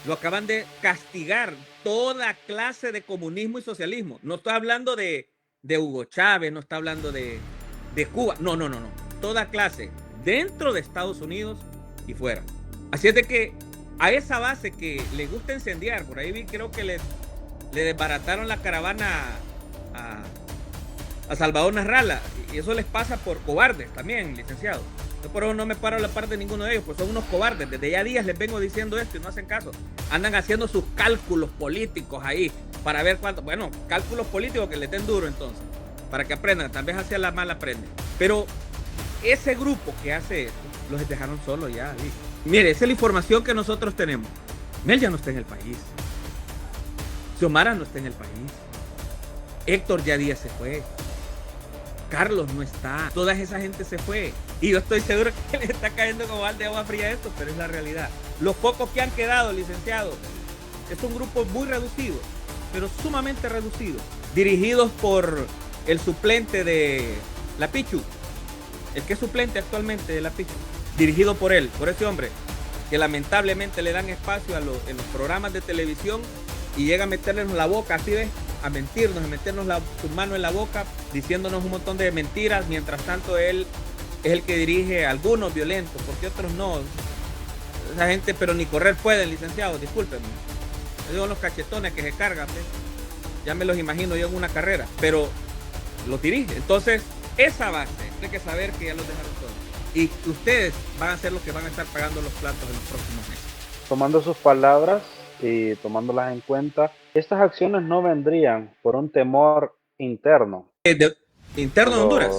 lo acaban de castigar, toda clase de comunismo y socialismo. No estoy hablando de Hugo Chávez, no está hablando de Cuba. No. Toda clase, dentro de Estados Unidos y fuera. Así es de que a esa base que le gusta incendiar, por ahí vi, creo que le desbarataron la caravana a Salvador Narrala, y eso les pasa por cobardes también, licenciado. Yo por eso no me paro a la parte de ninguno de ellos, pues son unos cobardes. Desde ya días les vengo diciendo esto y no hacen caso. Andan haciendo sus cálculos políticos ahí para ver cuánto. Bueno, cálculos políticos que les den duro entonces, para que aprendan. Tal vez hacia la mala aprenden. Pero ese grupo que hace esto, los dejaron solos ya. ¿Sí? Mire, esa es la información que nosotros tenemos. Mel ya no está en el país. Xiomara no está en el país. Héctor ya Díaz se fue. Carlos no está. Toda esa gente se fue. Y yo estoy seguro que le está cayendo como balde de agua fría esto, pero es la realidad. Los pocos que han quedado, licenciado, es un grupo muy reducido, pero sumamente reducido, dirigidos por el suplente de la Pichu, el que es suplente actualmente de la Pichu, dirigido por él, por ese hombre, que lamentablemente le dan espacio en los programas de televisión y llega a meternos la boca, así ves, a mentirnos, a meternos su mano en la boca, diciéndonos un montón de mentiras. Mientras tanto él es el que dirige a algunos violentos, porque otros no. Esa gente, pero ni correr pueden, licenciado, discúlpenme. Esos son los cachetones que se cargan, ¿ves? Ya me los imagino yo en una carrera, pero los dirige. Entonces, esa base, hay que saber que ya los dejaron todos. Y ustedes van a ser los que van a estar pagando los platos en los próximos meses. Tomando sus palabras y tomándolas en cuenta, estas acciones no vendrían por un temor interno. ¿Interno de Honduras?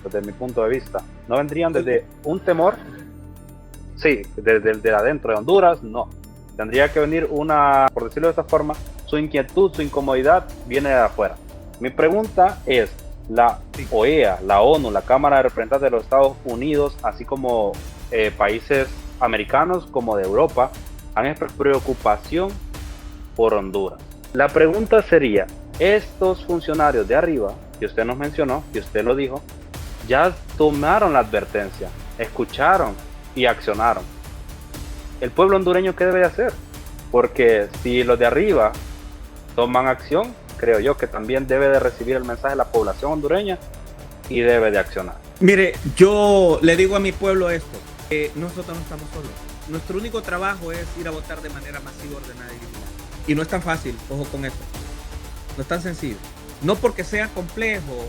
Desde mi punto de vista. No vendrían desde un temor, sí, desde adentro de Honduras, no. Tendría que venir una, por decirlo de esta forma, su inquietud, su incomodidad viene de afuera. Mi pregunta es, la OEA, la ONU, la Cámara de Representantes de los Estados Unidos, así como países americanos como de Europa, han expresado preocupación por Honduras. La pregunta sería, estos funcionarios de arriba, que usted nos mencionó, que usted lo dijo, ya tomaron la advertencia, escucharon y accionaron. ¿El pueblo hondureño qué debe de hacer? Porque si los de arriba toman acción, creo yo que también debe de recibir el mensaje de la población hondureña y debe de accionar. Mire, yo le digo a mi pueblo esto, nosotros no estamos solos. Nuestro único trabajo es ir a votar de manera masiva, ordenada y vigilante. Y no es tan fácil, ojo con esto. No es tan sencillo. No porque sea complejo,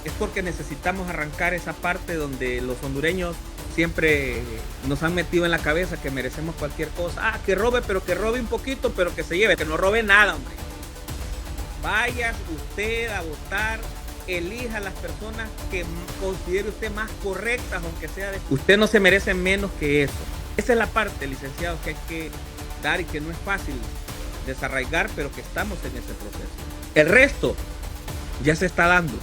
es porque necesitamos arrancar esa parte donde los hondureños siempre nos han metido en la cabeza que merecemos cualquier cosa. Que robe, pero que robe un poquito, pero que se lleve, que no robe nada, hombre. Vaya usted a votar, elija a las personas que considere usted más correctas, aunque sea de... Usted no se merece menos que eso. Esa es la parte, licenciado, que hay que dar y que no es fácil desarraigar, pero que estamos en ese proceso. El resto ya se está dando.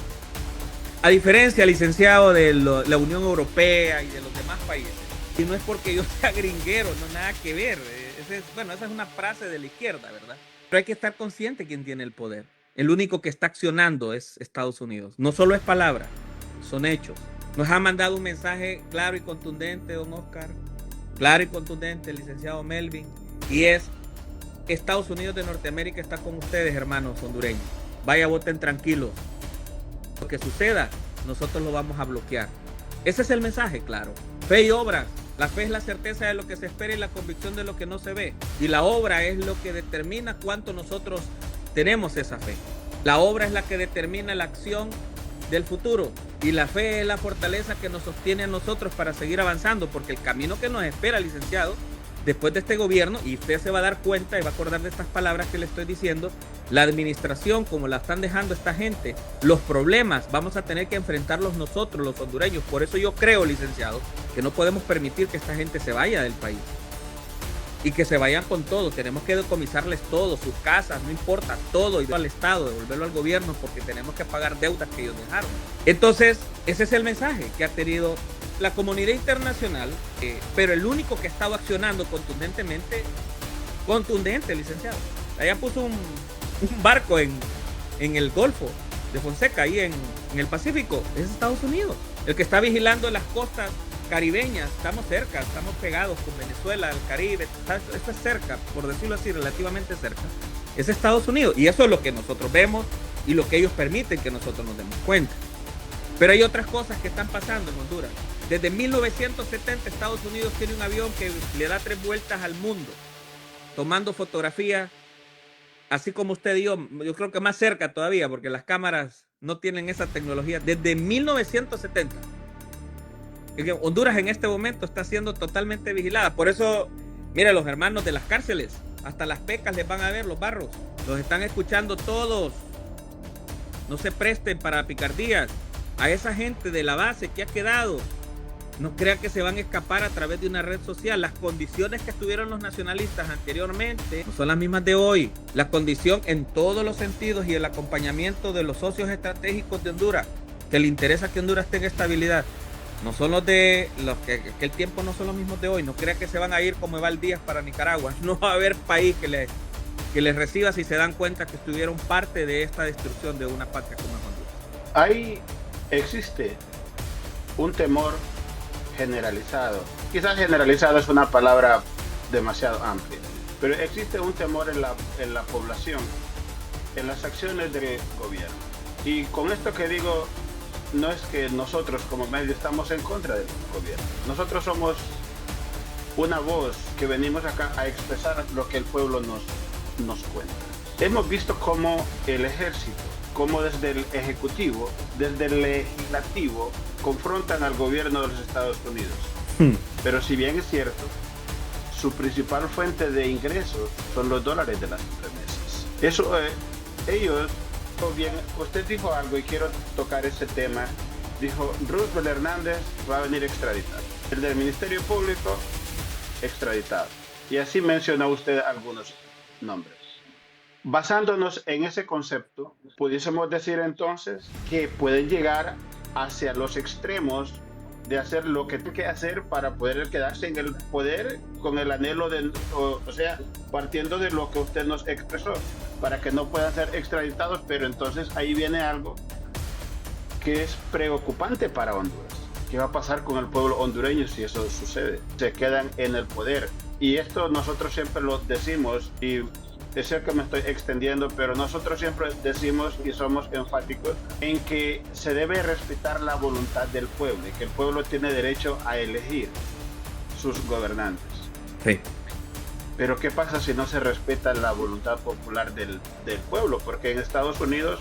A diferencia, licenciado, de la Unión Europea y de los demás países. Y no es porque yo sea gringuero, no nada que ver. Esa es una frase de la izquierda, ¿verdad? Pero hay que estar consciente quién tiene el poder. El único que está accionando es Estados Unidos. No solo es palabra, son hechos. Nos ha mandado un mensaje claro y contundente, don Oscar, claro y contundente, el licenciado Melvin, y es: Estados Unidos de Norteamérica está con ustedes, hermanos hondureños. Vaya, voten tranquilos. Lo que suceda, nosotros lo vamos a bloquear. Ese es el mensaje, claro. Fe y obras. La fe es la certeza de lo que se espera y la convicción de lo que no se ve. Y la obra es lo que determina cuánto nosotros tenemos esa fe. La obra es la que determina la acción del futuro. Y la fe es la fortaleza que nos sostiene a nosotros para seguir avanzando. Porque el camino que nos espera, licenciado, después de este gobierno, y usted se va a dar cuenta y va a acordar de estas palabras que le estoy diciendo, la administración, como la están dejando esta gente, los problemas vamos a tener que enfrentarlos nosotros, los hondureños. Por eso yo creo, licenciado, que no podemos permitir que esta gente se vaya del país y que se vayan con todo. Tenemos que decomisarles todo, sus casas, no importa, todo, y al Estado, devolverlo al gobierno, porque tenemos que pagar deudas que ellos dejaron. Entonces, ese es el mensaje que ha tenido la comunidad internacional, pero el único que ha estado accionando contundentemente, licenciado. Allá puso un barco en el Golfo de Fonseca, ahí en el Pacífico, es Estados Unidos. El que está vigilando las costas caribeñas, estamos cerca, estamos pegados con Venezuela, el Caribe, está cerca, por decirlo así, relativamente cerca. Es Estados Unidos, y eso es lo que nosotros vemos y lo que ellos permiten que nosotros nos demos cuenta. Pero hay otras cosas que están pasando en Honduras. Desde 1970 Estados Unidos tiene un avión que le da 3 vueltas al mundo, tomando fotografías, así como usted y yo creo que más cerca todavía, porque las cámaras no tienen esa tecnología. Desde 1970. Honduras en este momento está siendo totalmente vigilada. Por eso, mire, los hermanos de las cárceles, hasta las pecas les van a ver, los barros. Los están escuchando todos. No se presten para picardías. A esa gente de la base que ha quedado, no crean que se van a escapar a través de una red social. Las condiciones que tuvieron los nacionalistas anteriormente no son las mismas de hoy. La condición en todos los sentidos y el acompañamiento de los socios estratégicos de Honduras, que le interesa que Honduras tenga estabilidad, no son los de los que el tiempo no son los mismos de hoy. No crean que se van a ir como Eval Díaz para Nicaragua. No va a haber país que les reciba si se dan cuenta que estuvieron parte de esta destrucción de una patria como es Honduras. Ahí existe un temor generalizado. Quizás generalizado es una palabra demasiado amplia, pero existe un temor en la población, en las acciones del gobierno. Y con esto que digo, no es que nosotros como medio estamos en contra del gobierno. Nosotros somos una voz que venimos acá a expresar lo que el pueblo nos cuenta. Hemos visto cómo el ejército, como desde el ejecutivo, desde el legislativo, confrontan al gobierno de los Estados Unidos. Pero si bien es cierto, su principal fuente de ingresos son los dólares de las remesas. Eso, ellos, bien, usted dijo algo y quiero tocar ese tema. Dijo, Roosevelt Hernández va a venir extraditado. El del Ministerio Público, extraditado. Y así mencionó usted algunos nombres. Basándonos en ese concepto, pudiésemos decir entonces que pueden llegar hacia los extremos de hacer lo que tiene que hacer para poder quedarse en el poder con el anhelo de, o sea, partiendo de lo que usted nos expresó, para que no puedan ser extraditados. Pero entonces ahí viene algo que es preocupante para Honduras. ¿Qué va a pasar con el pueblo hondureño si eso sucede? Se quedan en el poder. Y esto nosotros siempre lo decimos, y es cierto que me estoy extendiendo, pero nosotros siempre decimos y somos enfáticos en que se debe respetar la voluntad del pueblo y que el pueblo tiene derecho a elegir sus gobernantes. Sí. Pero ¿qué pasa si no se respeta la voluntad popular del pueblo? Porque en Estados Unidos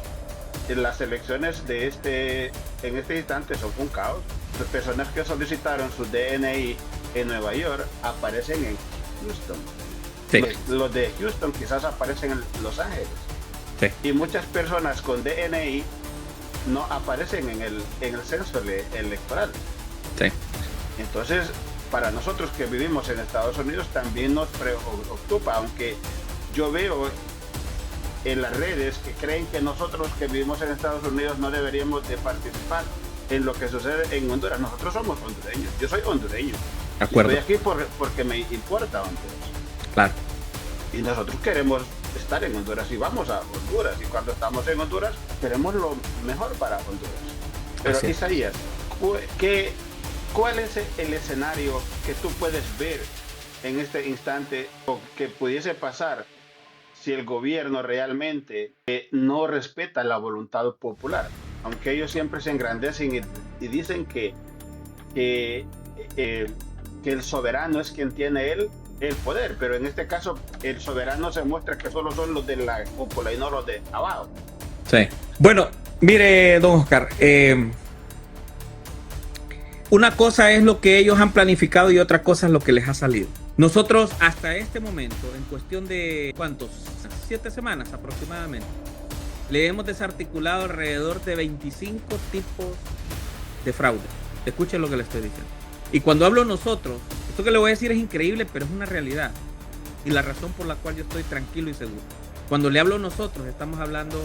las elecciones en este instante son un caos. Las personas que solicitaron su DNI en Nueva York aparecen en Houston. Sí. Los de Houston quizás aparecen en Los Ángeles. Sí. Y muchas personas con DNI no aparecen en el censo electoral. Sí. Entonces, para nosotros que vivimos en Estados Unidos también nos preocupa, aunque yo veo en las redes que creen que nosotros que vivimos en Estados Unidos no deberíamos de participar en lo que sucede en Honduras. Nosotros somos hondureños, yo soy hondureño. De acuerdo. Estoy aquí porque me importa Honduras. Claro. Y nosotros queremos estar en Honduras y vamos a Honduras. Y cuando estamos en Honduras, queremos lo mejor para Honduras. Pero Isaías, ¿Cuál es el escenario que tú puedes ver en este instante o que pudiese pasar si el gobierno realmente no respeta la voluntad popular? Aunque ellos siempre se engrandecen y dicen que el soberano es quien tiene el poder, pero en este caso el soberano se muestra que solo son los de la cúpula y no los de abajo. Sí. Bueno, mire, don Oscar, una cosa es lo que ellos han planificado y otra cosa es lo que les ha salido. Nosotros hasta este momento, en cuestión de ¿cuántos? 7 semanas aproximadamente, le hemos desarticulado alrededor de 25 tipos de fraude. Escuchen lo que le estoy diciendo. Y cuando hablo nosotros, esto que le voy a decir es increíble, pero es una realidad. Y la razón por la cual yo estoy tranquilo y seguro. Cuando le hablo nosotros, estamos hablando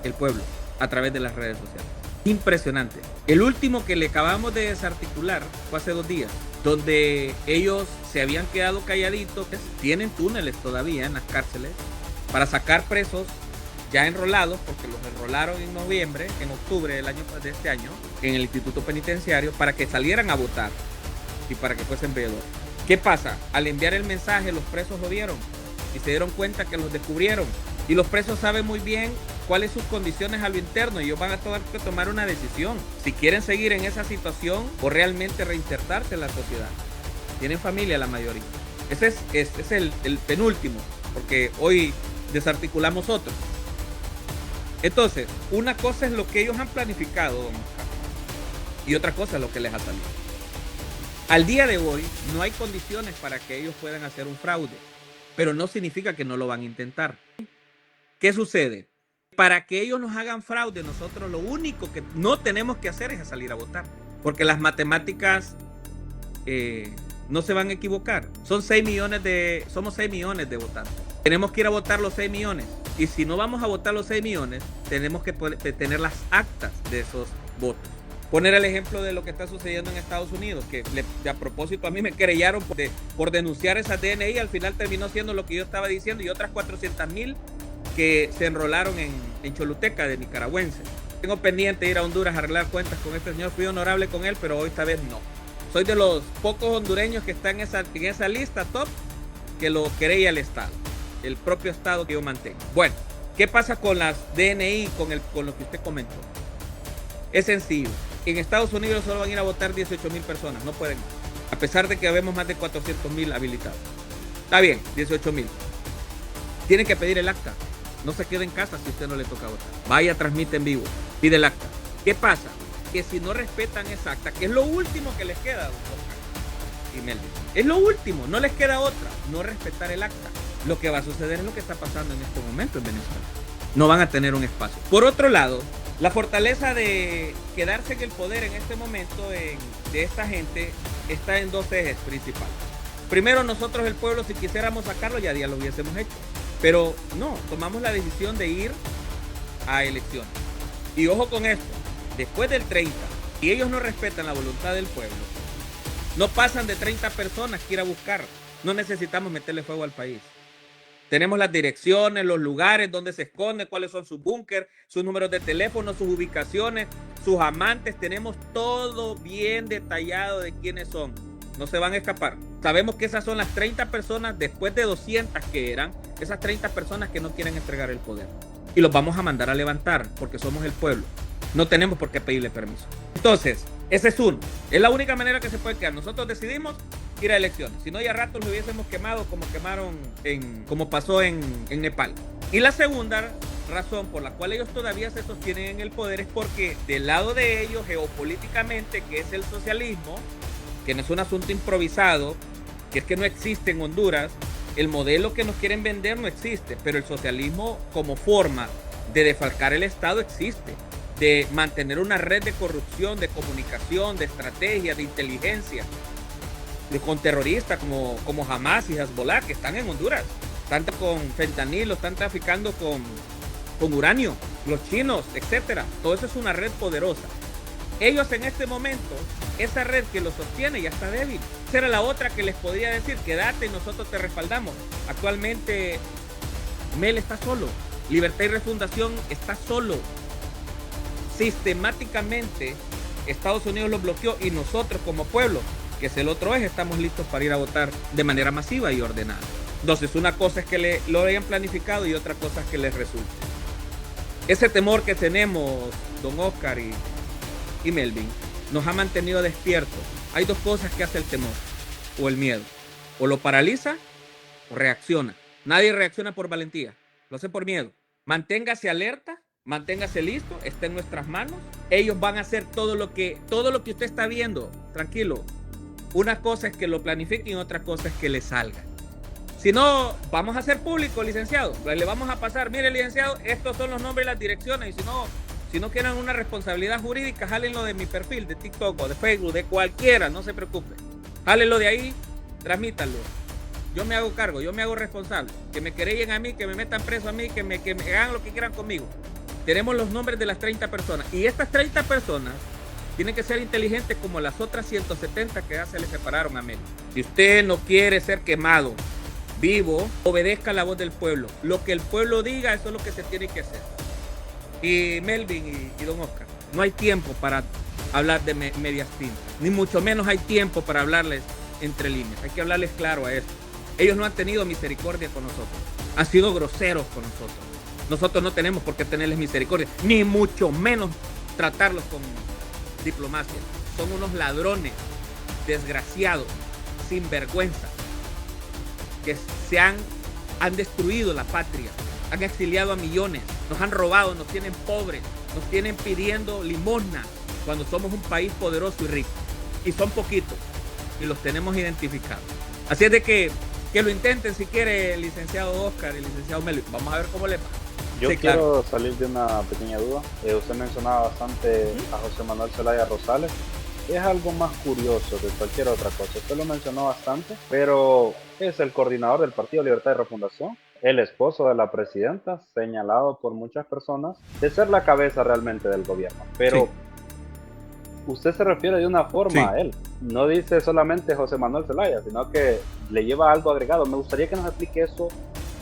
el pueblo a través de las redes sociales. Impresionante. El último que le acabamos de desarticular fue hace 2 días, donde ellos se habían quedado calladitos. Tienen túneles todavía en las cárceles para sacar presos ya enrolados, porque los enrolaron en octubre de este año, en el Instituto Penitenciario, para que salieran a votar y para que fuesen veedores. ¿Qué pasa? Al enviar el mensaje, los presos lo vieron y se dieron cuenta que los descubrieron. Y los presos saben muy bien cuáles son sus condiciones a lo interno y ellos van a tener que tomar una decisión. Si quieren seguir en esa situación o realmente reinsertarse en la sociedad. Tienen familia la mayoría. Ese es el penúltimo, porque hoy desarticulamos otro. Entonces, una cosa es lo que ellos han planificado, don Oscar, y otra cosa es lo que les ha salido. Al día de hoy no hay condiciones para que ellos puedan hacer un fraude, pero no significa que no lo van a intentar. ¿Qué sucede? Para que ellos nos hagan fraude, nosotros lo único que no tenemos que hacer es salir a votar, porque las matemáticas no se van a equivocar. Somos 6 millones de votantes. Tenemos que ir a votar los 6 millones. Y si no vamos a votar los 6 millones, tenemos que tener las actas de esos votos. Poner el ejemplo de lo que está sucediendo en Estados Unidos, que a propósito a mí me querellaron por denunciar esa DNI, al final terminó siendo lo que yo estaba diciendo, y otras 400,000 que se enrolaron en Choluteca de nicaragüenses. Tengo pendiente ir a Honduras a arreglar cuentas con este señor, fui honorable con él, pero esta vez no. Soy de los pocos hondureños que están en esa lista top que lo querella el Estado, el propio Estado que yo mantengo. Bueno, ¿qué pasa con las DNI, con lo que usted comentó? Es sencillo. En Estados Unidos solo van a ir a votar 18,000 personas, no pueden más, a pesar de que habemos más de 400,000 habilitados. Está bien, 18,000. Tienen que pedir el acta. No se quede en casa si usted no le toca votar. Vaya, transmite en vivo, pide el acta. ¿Qué pasa? Que si no respetan esa acta, que es lo último que les queda, doctor y Melvin, es lo último, no les queda otra, no respetar el acta. Lo que va a suceder es lo que está pasando en este momento en Venezuela. No van a tener un espacio. Por otro lado, la fortaleza de quedarse en el poder en este momento de esta gente está en 2 ejes principales. Primero, nosotros el pueblo, si quisiéramos sacarlo, ya lo hubiésemos hecho. Pero no, tomamos la decisión de ir a elecciones. Y ojo con esto, después del 30, si ellos no respetan la voluntad del pueblo, no pasan de 30 personas que ir a buscar. No necesitamos meterle fuego al país. Tenemos las direcciones, los lugares donde se esconden, cuáles son sus búnker, sus números de teléfono, sus ubicaciones, sus amantes. Tenemos todo bien detallado de quiénes son. No se van a escapar. Sabemos que esas son las 30 personas, después de 200 que eran, esas 30 personas que no quieren entregar el poder. Y los vamos a mandar a levantar, porque somos el pueblo. No tenemos por qué pedirle permiso. Entonces, ese es uno. Es la única manera que se puede quedar. Nosotros decidimos ir a elecciones. Si no, ya rato lo hubiésemos quemado como pasó en Nepal. Y la segunda razón por la cual ellos todavía se sostienen en el poder es porque del lado de ellos, geopolíticamente, que es el socialismo, que no es un asunto improvisado, que es que no existe en Honduras, el modelo que nos quieren vender no existe, pero el socialismo como forma de defalcar el Estado existe, de mantener una red de corrupción, de comunicación, de estrategia, de inteligencia, con terroristas como Hamas y Hezbollah, que están en Honduras, están con fentanilo, están traficando con uranio, los chinos, etcétera. Todo eso es una red poderosa. Ellos en este momento, esa red que los sostiene ya está débil. Esa era la otra que les podría decir, quédate y nosotros te respaldamos. Actualmente Mel está solo, Libertad y Refundación está solo. Sistemáticamente Estados Unidos los bloqueó y nosotros como pueblo, que es el otro eje, estamos listos para ir a votar de manera masiva y ordenada. Entonces, una cosa es que lo hayan planificado y otra cosa es que les resulte. Ese temor que tenemos, don Oscar y Melvin, nos ha mantenido despiertos. Hay dos cosas que hace el temor o el miedo. O lo paraliza o reacciona. Nadie reacciona por valentía, lo hace por miedo. Manténgase alerta, manténgase listo, está en nuestras manos. Ellos van a hacer todo lo que usted está viendo, tranquilo. Una cosa es que lo planifiquen y otra cosa es que le salga. Si no, vamos a hacer público, licenciado. Le vamos a pasar, mire, licenciado, estos son los nombres y las direcciones. Y si no quieren una responsabilidad jurídica, jálenlo de mi perfil de TikTok o de Facebook, de cualquiera, no se preocupe. Jálenlo de ahí, transmítanlo. Yo me hago cargo, yo me hago responsable. Que me querellen a mí, que me metan preso a mí, que me hagan lo que quieran conmigo. Tenemos los nombres de las 30 personas. Y estas 30 personas tienen que ser inteligentes como las otras 170 que ya se le separaron a Mel. Si usted no quiere ser quemado vivo, obedezca la voz del pueblo. Lo que el pueblo diga, eso es lo que se tiene que hacer. Y Melvin y don Oscar, no hay tiempo para hablar de medias tintas, ni mucho menos hay tiempo para hablarles entre líneas. Hay que hablarles claro a esto. Ellos no han tenido misericordia con nosotros, han sido groseros con nosotros. Nosotros no tenemos por qué tenerles misericordia, ni mucho menos tratarlos con diplomacia. Son unos ladrones, desgraciados, sin vergüenza, que han destruido la patria, han exiliado a millones, nos han robado, nos tienen pobres, nos tienen pidiendo limosna cuando somos un país poderoso y rico. Y son poquitos y los tenemos identificados. Así es de que lo intenten si quiere, licenciado Oscar y licenciado Melvin. Vamos a ver cómo le va. Yo Sí, quiero claro. salir de una pequeña duda. Usted mencionaba bastante a José Manuel Zelaya Rosales. Es algo más curioso que cualquier otra cosa. Usted lo mencionó bastante, pero es el coordinador del Partido Libertad y Refundación, el esposo de la presidenta, señalado por muchas personas de ser la cabeza realmente del gobierno. Pero Sí. usted se refiere de una forma Sí. a él. No dice solamente José Manuel Zelaya, sino que le lleva algo agregado. Me gustaría que nos explique eso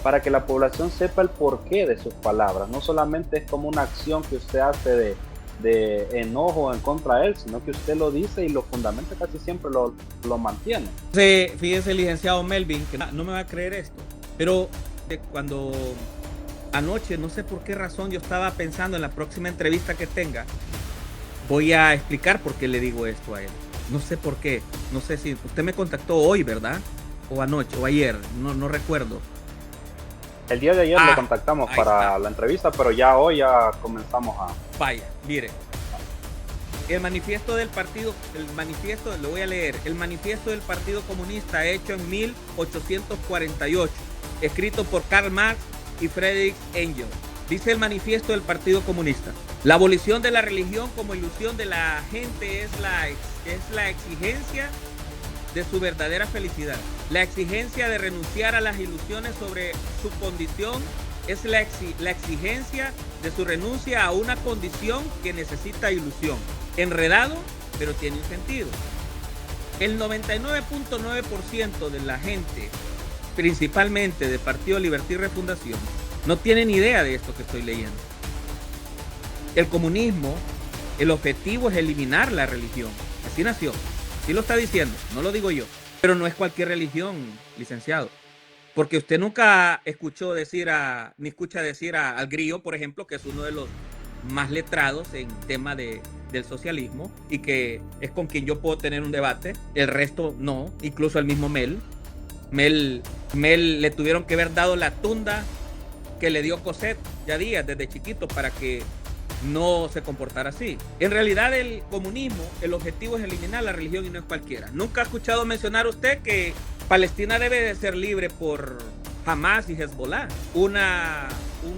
para que la población sepa el porqué de sus palabras. No solamente es como una acción que usted hace de enojo en contra de él, sino que usted lo dice y lo fundamenta, casi siempre lo mantiene. Fíjese, licenciado Melvin, que no me va a creer esto, pero cuando anoche, no sé por qué razón, yo estaba pensando en la próxima entrevista que tenga, voy a explicar por qué le digo esto a él. No sé por qué, no sé si usted me contactó hoy, ¿verdad? O anoche, o ayer, no recuerdo. El día de ayer lo contactamos para la entrevista, pero ya hoy ya comenzamos a... Vaya, mire. El manifiesto del partido, lo voy a leer. El manifiesto del Partido Comunista hecho en 1848, escrito por Karl Marx y Friedrich Engels. Dice el manifiesto del Partido Comunista: la abolición de la religión como ilusión de la gente es la exigencia de su verdadera felicidad. La exigencia de renunciar a las ilusiones sobre su condición es la exigencia de su renuncia a una condición que necesita ilusión. Enredado, pero tiene un sentido. El 99.9% de la gente, principalmente del Partido Libertad y Refundación, no tienen idea de esto que estoy leyendo. El comunismo, el objetivo es eliminar la religión. Así nació. Así lo está diciendo, no lo digo yo. Pero no es cualquier religión, licenciado. Porque usted nunca escuchó decir ni escucha decir al Grillo, por ejemplo, que es uno de los más letrados en tema del socialismo y que es con quien yo puedo tener un debate. El resto no, incluso el mismo Mel le tuvieron que haber dado la tunda que le dio Cosette ya días desde chiquito para que no se comportara así. En realidad el comunismo, el objetivo es eliminar la religión y no es cualquiera. Nunca ha escuchado mencionar usted que Palestina debe de ser libre por Hamas y Hezbollah, un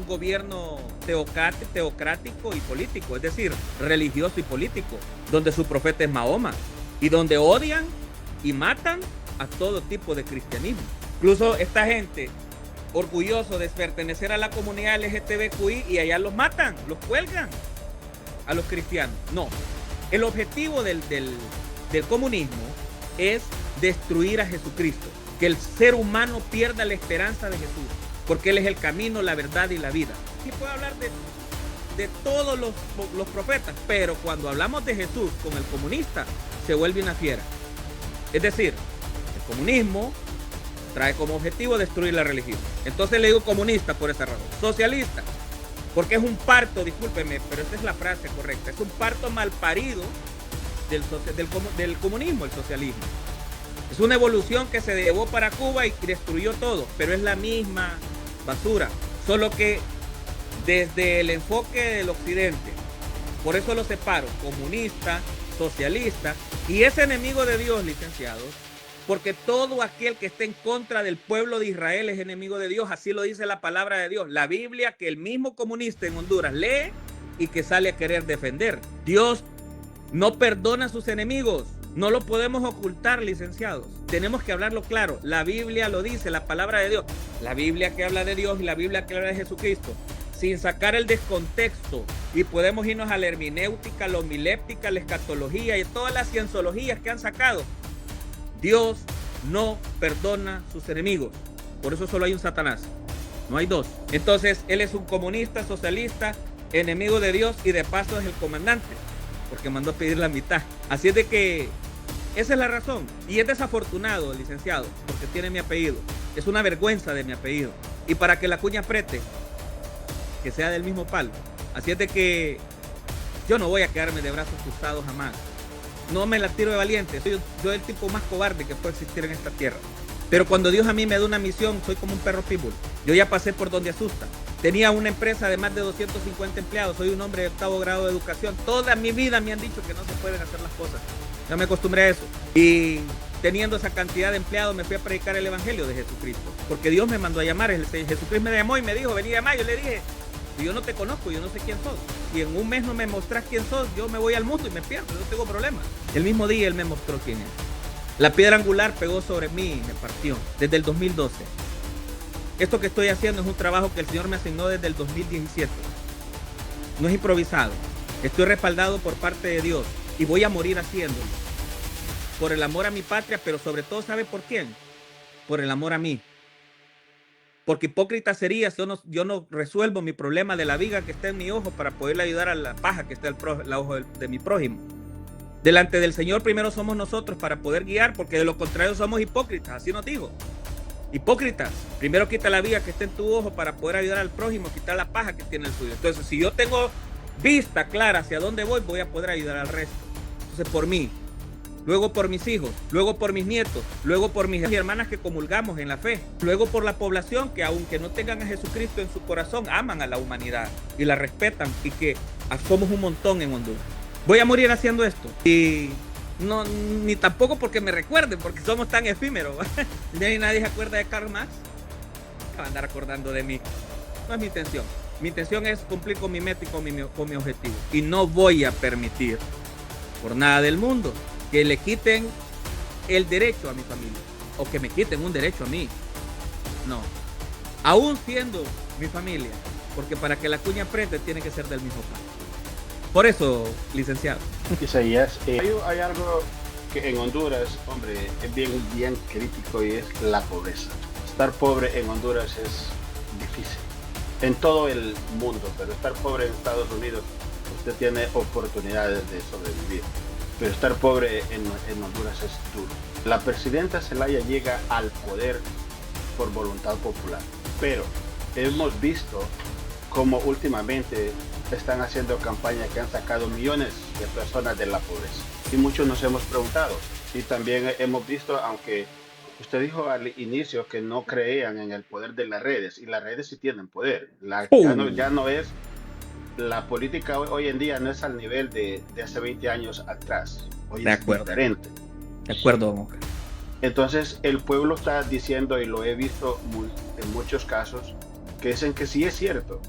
gobierno teocrático y político, es decir, religioso y político, donde su profeta es Mahoma y donde odian y matan a todo tipo de cristianismo. Incluso esta gente orgulloso de pertenecer a la comunidad LGTBQI y allá los matan, los cuelgan a los cristianos. No, el objetivo del comunismo es destruir a Jesucristo, que el ser humano pierda la esperanza de Jesús, porque Él es el camino, la verdad y la vida. ¿Quién puede hablar de todos los profetas, pero cuando hablamos de Jesús con el comunista, se vuelve una fiera. Es decir, el comunismo trae como objetivo destruir la religión. Entonces le digo comunista por esa razón. Socialista, porque es un parto, discúlpeme, pero esa es la frase correcta, es un parto mal parido del comunismo, el socialismo. Es una evolución que se llevó para Cuba y destruyó todo, pero es la misma basura, solo que desde el enfoque del occidente. Por eso lo separo, comunista, socialista, y es enemigo de Dios, licenciados, porque todo aquel que esté en contra del pueblo de Israel es enemigo de Dios, así lo dice la palabra de Dios, la Biblia que el mismo comunista en Honduras lee y que sale a querer defender. Dios no perdona a sus enemigos, no lo podemos ocultar, licenciados, tenemos que hablarlo claro, la Biblia lo dice, la palabra de Dios, la Biblia que habla de Dios y la Biblia que habla de Jesucristo, sin sacar el descontexto, y podemos irnos a la hermenéutica, la homiléptica, la escatología y todas las cienciologías que han sacado. Dios no perdona sus enemigos, por eso solo hay un Satanás, no hay dos. Entonces él es un comunista, socialista, enemigo de Dios y de paso es el comandante, porque mandó a pedir la mitad. Así es de que esa es la razón, y es desafortunado, licenciado, porque tiene mi apellido, es una vergüenza de mi apellido, y para que la cuña apriete, que sea del mismo palo. Así es de que yo no voy a quedarme de brazos cruzados jamás. No me la tiro de valiente. Soy el tipo más cobarde que puede existir en esta tierra. Pero cuando Dios a mí me da una misión, soy como un perro pitbull. Yo ya pasé por donde asusta. Tenía una empresa de más de 250 empleados. Soy un hombre de 8º grado de educación. Toda mi vida me han dicho que no se pueden hacer las cosas. Ya me acostumbré a eso. Y teniendo esa cantidad de empleados, me fui a predicar el evangelio de Jesucristo. Porque Dios me mandó a llamar. Jesucristo me llamó y me dijo, vení a llamar. Yo le dije, yo no te conozco, yo no sé quién sos. Si en un mes no me mostrás quién sos, yo me voy al mundo y me pierdo, no tengo problema. El mismo día él me mostró quién es. La piedra angular pegó sobre mí y me partió desde el 2012. Esto que estoy haciendo es un trabajo que el Señor me asignó desde el 2017. No es improvisado. Estoy respaldado por parte de Dios y voy a morir haciéndolo. Por el amor a mi patria, pero sobre todo, ¿sabe por quién? Por el amor a mí. Porque hipócrita sería si yo no resuelvo mi problema de la viga que está en mi ojo para poderle ayudar a la paja que está en el ojo de mi prójimo. Delante del Señor primero somos nosotros para poder guiar, porque de lo contrario somos hipócritas, así nos dijo. Hipócritas, primero quita la viga que está en tu ojo para poder ayudar al prójimo, quitar la paja que tiene el suyo. Entonces, si yo tengo vista clara hacia dónde voy a poder ayudar al resto. Entonces, por mí, luego por mis hijos, luego por mis nietos, luego por mis hermanas que comulgamos en la fe, luego por la población que aunque no tengan a Jesucristo en su corazón, aman a la humanidad y la respetan, y que somos un montón en Honduras. Voy a morir haciendo esto, y no, ni tampoco porque me recuerden, porque somos tan efímeros. Nadie se acuerda de Karl Marx, va a andar acordando de mí. No es mi intención. Mi intención es cumplir con mi meta y con mi objetivo, y no voy a permitir por nada del mundo que le quiten el derecho a mi familia, o que me quiten un derecho a mí. No, aún siendo mi familia, porque para que la cuña apriete tiene que ser del mismo plan. Por eso, licenciado. Isaías, hay algo que en Honduras, hombre, es bien crítico, y es la pobreza. Estar pobre en Honduras es difícil. En todo el mundo, pero estar pobre en Estados Unidos, usted tiene oportunidades de sobrevivir. Pero estar pobre en Honduras es duro. La presidenta Zelaya llega al poder por voluntad popular, pero hemos visto cómo últimamente están haciendo campañas que han sacado millones de personas de la pobreza, y muchos nos hemos preguntado, y también hemos visto, aunque usted dijo al inicio que no creían en el poder de las redes, y las redes sí tienen poder. Ya no es la política hoy en día, no es al nivel de hace 20 años atrás. Hoy es diferente. De acuerdo, Moca. Entonces el pueblo está diciendo, y lo he visto en muchos casos, que dicen que sí es cierto,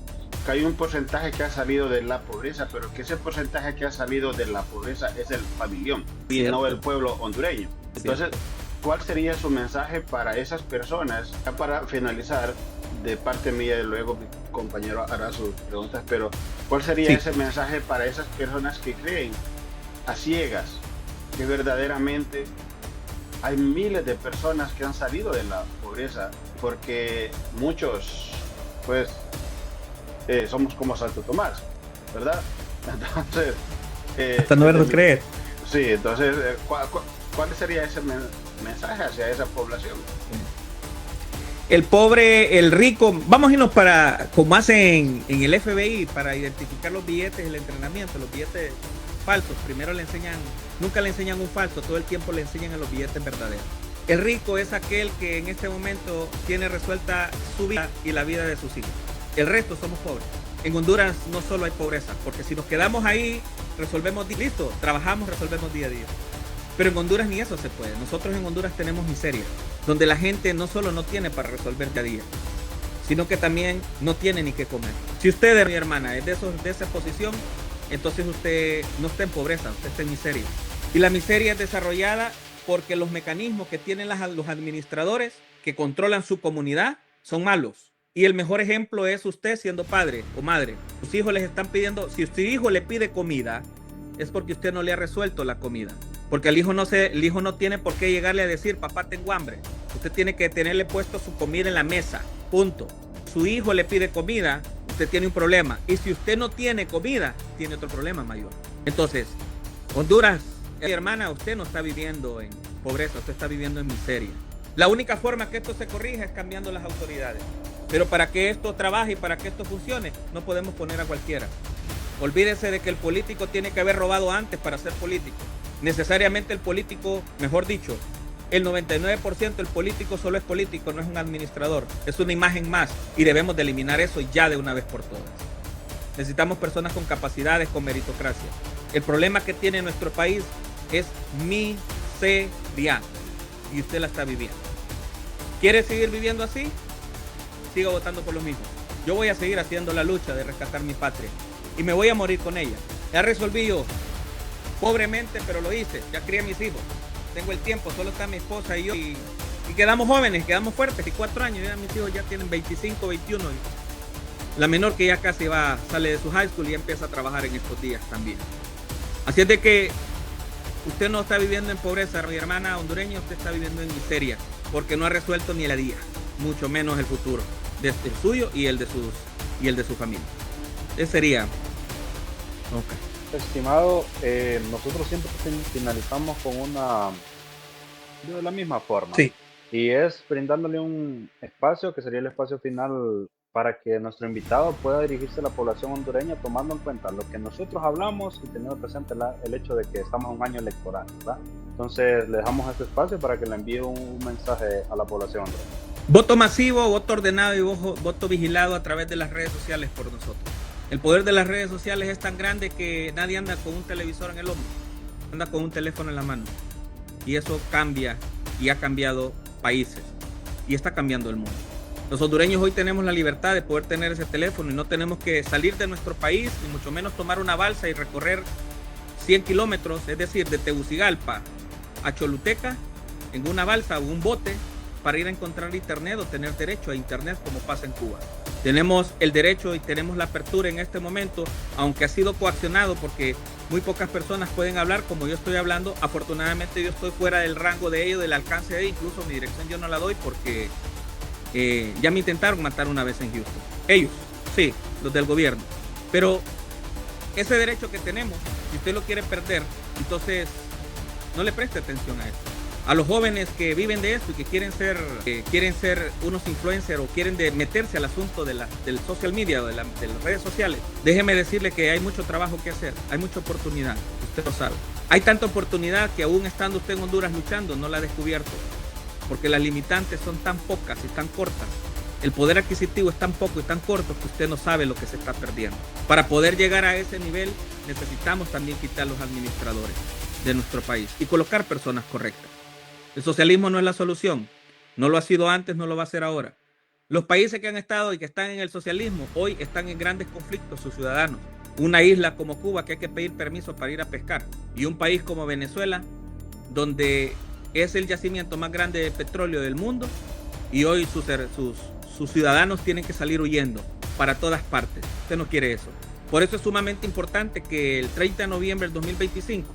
que hay un porcentaje que ha salido de la pobreza, pero que ese porcentaje que ha salido de la pobreza es el familión y no el pueblo hondureño. Entonces, ¿cuál sería su mensaje para esas personas? Ya para finalizar, de parte mía, y luego mi compañero hará sus preguntas, pero ¿cuál sería ese mensaje para esas personas que creen a ciegas que verdaderamente hay miles de personas que han salido de la pobreza? Porque muchos, pues, somos como Santo Tomás, ¿verdad? Entonces... hasta no verlo creer. Sí, entonces, ¿cuál sería ese mensaje hacia esa población? El pobre, el rico, vamos a irnos para, como hacen en el FBI, para identificar los billetes, el entrenamiento, los billetes falsos. Primero le enseñan, nunca le enseñan un falso, todo el tiempo le enseñan a los billetes verdaderos. El rico es aquel que en este momento tiene resuelta su vida y la vida de sus hijos. El resto somos pobres. En Honduras no solo hay pobreza, porque si nos quedamos ahí, resolvemos, listo, trabajamos, resolvemos día a día. Pero en Honduras ni eso se puede. Nosotros en Honduras tenemos miseria, donde la gente no solo no tiene para resolver día a día, sino que también no tiene ni qué comer. Si usted, mi hermana, es de esa posición, entonces usted no está en pobreza, usted está en miseria. Y la miseria es desarrollada porque los mecanismos que tienen los administradores que controlan su comunidad son malos. Y el mejor ejemplo es usted siendo padre o madre. Sus hijos les están pidiendo, si su hijo le pide comida, es porque usted no le ha resuelto la comida. Porque el hijo no tiene por qué llegarle a decir, papá, tengo hambre. Usted tiene que tenerle puesto su comida en la mesa, punto. Su hijo le pide comida, usted tiene un problema. Y si usted no tiene comida, tiene otro problema mayor. Entonces, Honduras, mi hermana, usted no está viviendo en pobreza, usted está viviendo en miseria. La única forma que esto se corrija es cambiando las autoridades. Pero para que esto trabaje y para que esto funcione, no podemos poner a cualquiera. Olvídese de que el político tiene que haber robado antes para ser político. Necesariamente el político, mejor dicho, el 99% del político solo es político, no es un administrador. Es una imagen más y debemos de eliminar eso ya de una vez por todas. Necesitamos personas con capacidades, con meritocracia. El problema que tiene nuestro país es miseria y usted la está viviendo. ¿Quiere seguir viviendo así? Siga votando por los mismos. Yo voy a seguir haciendo la lucha de rescatar mi patria y me voy a morir con ella. Ya resolví yo, pobremente, pero lo hice. Ya crié a mis hijos. Tengo el tiempo, solo está mi esposa y yo. Y quedamos jóvenes, quedamos fuertes. Y 4 años, ya mis hijos ya tienen 25, 21. Y la menor que ya casi sale de su high school y ya empieza a trabajar en estos días también. Así es de que usted no está viviendo en pobreza, mi hermana hondureña, usted está viviendo en miseria, porque no ha resuelto ni el día, mucho menos el futuro, desde el suyo y el de su familia. Ese sería. Okay. Estimado, nosotros siempre finalizamos con de la misma forma. Sí. Y es brindándole un espacio, que sería el espacio final, para que nuestro invitado pueda dirigirse a la población hondureña tomando en cuenta lo que nosotros hablamos y teniendo presente el hecho de que estamos en un año electoral, ¿verdad? Entonces le dejamos este espacio para que le envíe un mensaje a la población hondureña. Voto masivo, voto ordenado y voto vigilado a través de las redes sociales por nosotros. El poder de las redes sociales es tan grande que nadie anda con un televisor en el hombro, anda con un teléfono en la mano. Y eso cambia y ha cambiado países y está cambiando el mundo. Los hondureños hoy tenemos la libertad de poder tener ese teléfono y no tenemos que salir de nuestro país, ni mucho menos tomar una balsa y recorrer 100 kilómetros, es decir, de Tegucigalpa a Choluteca en una balsa o un bote para ir a encontrar internet o tener derecho a internet como pasa en Cuba. Tenemos el derecho y tenemos la apertura en este momento, aunque ha sido coaccionado porque muy pocas personas pueden hablar como yo estoy hablando. Afortunadamente yo estoy fuera del rango de ellos, del alcance de ellos, incluso mi dirección yo no la doy porque ya me intentaron matar una vez en Houston. Ellos, sí, los del gobierno. Pero ese derecho que tenemos, si usted lo quiere perder, entonces no le preste atención a eso. A los jóvenes que viven de esto y que quieren ser unos influencers o quieren meterse al asunto del social media o de las redes sociales, déjeme decirle que hay mucho trabajo que hacer, hay mucha oportunidad, usted lo sabe. Hay tanta oportunidad que aún estando usted en Honduras luchando, no la ha descubierto, porque las limitantes son tan pocas y tan cortas. El poder adquisitivo es tan poco y tan corto que usted no sabe lo que se está perdiendo. Para poder llegar a ese nivel necesitamos también quitar los administradores de nuestro país y colocar personas correctas. El socialismo no es la solución, no lo ha sido antes, no lo va a ser ahora. Los países que han estado y que están en el socialismo hoy están en grandes conflictos sus ciudadanos. Una isla como Cuba que hay que pedir permiso para ir a pescar y un país como Venezuela donde es el yacimiento más grande de petróleo del mundo y hoy sus ciudadanos tienen que salir huyendo para todas partes. Usted no quiere eso. Por eso es sumamente importante que el 30 de noviembre del 2025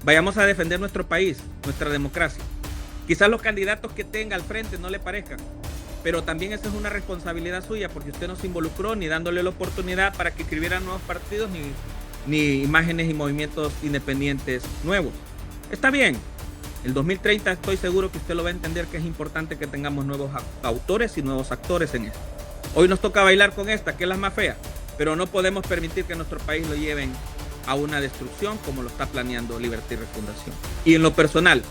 vayamos a defender nuestro país, nuestra democracia. Quizás los candidatos que tenga al frente no le parezcan, pero también esa es una responsabilidad suya, porque usted no se involucró ni dándole la oportunidad para que escribieran nuevos partidos, ni imágenes y movimientos independientes nuevos. Está bien, el 2030 estoy seguro que usted lo va a entender, que es importante que tengamos nuevos autores y nuevos actores en esto. Hoy nos toca bailar con esta, que es la más fea, pero no podemos permitir que nuestro país lo lleven a una destrucción como lo está planeando Libertad y Refundación. Y en lo personal,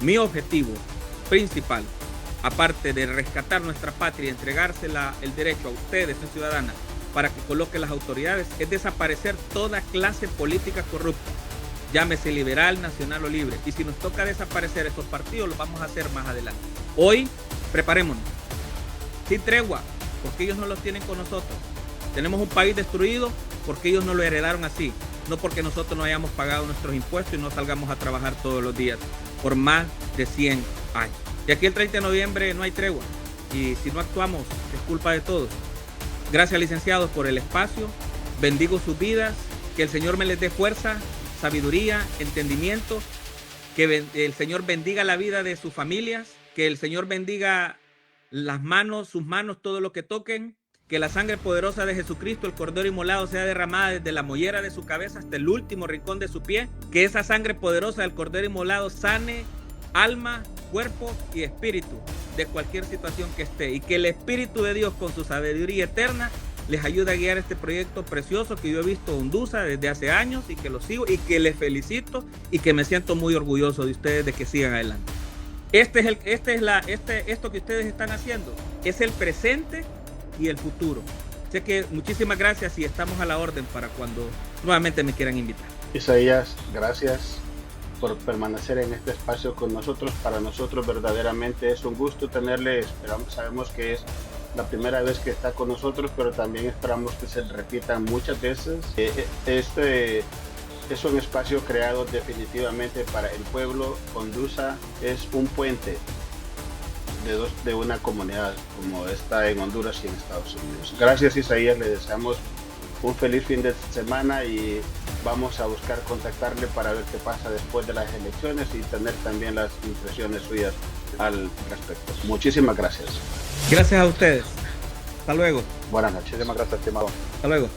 mi objetivo principal, aparte de rescatar nuestra patria y entregársela el derecho a ustedes, ciudadanas, para que coloquen las autoridades, es desaparecer toda clase política corrupta, llámese liberal, nacional o libre. Y si nos toca desaparecer estos partidos, lo vamos a hacer más adelante. Hoy, preparémonos, sin tregua, porque ellos no los tienen con nosotros. Tenemos un país destruido porque ellos no lo heredaron así, no porque nosotros no hayamos pagado nuestros impuestos y no salgamos a trabajar todos los días por más de 100 años. Y aquí el 30 de noviembre no hay tregua, y si no actuamos es culpa de todos. Gracias, licenciados, por el espacio. Bendigo sus vidas, que el Señor me les dé fuerza, sabiduría, entendimiento, que el Señor bendiga la vida de sus familias, que el Señor bendiga las manos, sus manos, todo lo que toquen, que la sangre poderosa de Jesucristo, el Cordero Inmolado, sea derramada desde la mollera de su cabeza hasta el último rincón de su pie, que esa sangre poderosa del Cordero Inmolado sane alma, cuerpo y espíritu de cualquier situación que esté, y que el Espíritu de Dios con su sabiduría eterna les ayude a guiar este proyecto precioso que yo he visto Hondusa desde hace años, y que lo sigo y que les felicito y que me siento muy orgulloso de ustedes, de que sigan adelante. Esto que ustedes están haciendo es el presente y el futuro. Así que muchísimas gracias y estamos a la orden para cuando nuevamente me quieran invitar. Isaías, gracias por permanecer en este espacio con nosotros. Para nosotros verdaderamente es un gusto tenerle. Sabemos que es la primera vez que está con nosotros, pero también esperamos que se repitan muchas veces. Este es un espacio creado definitivamente para el pueblo. Hondusa es un puente de una comunidad como esta en Honduras y en Estados Unidos. Gracias, Isaías, le deseamos un feliz fin de semana y vamos a buscar contactarle para ver qué pasa después de las elecciones y tener también las impresiones suyas al respecto. Muchísimas gracias. Gracias a ustedes. Hasta luego. Buenas noches. Muchísimas gracias, estimado. Hasta luego.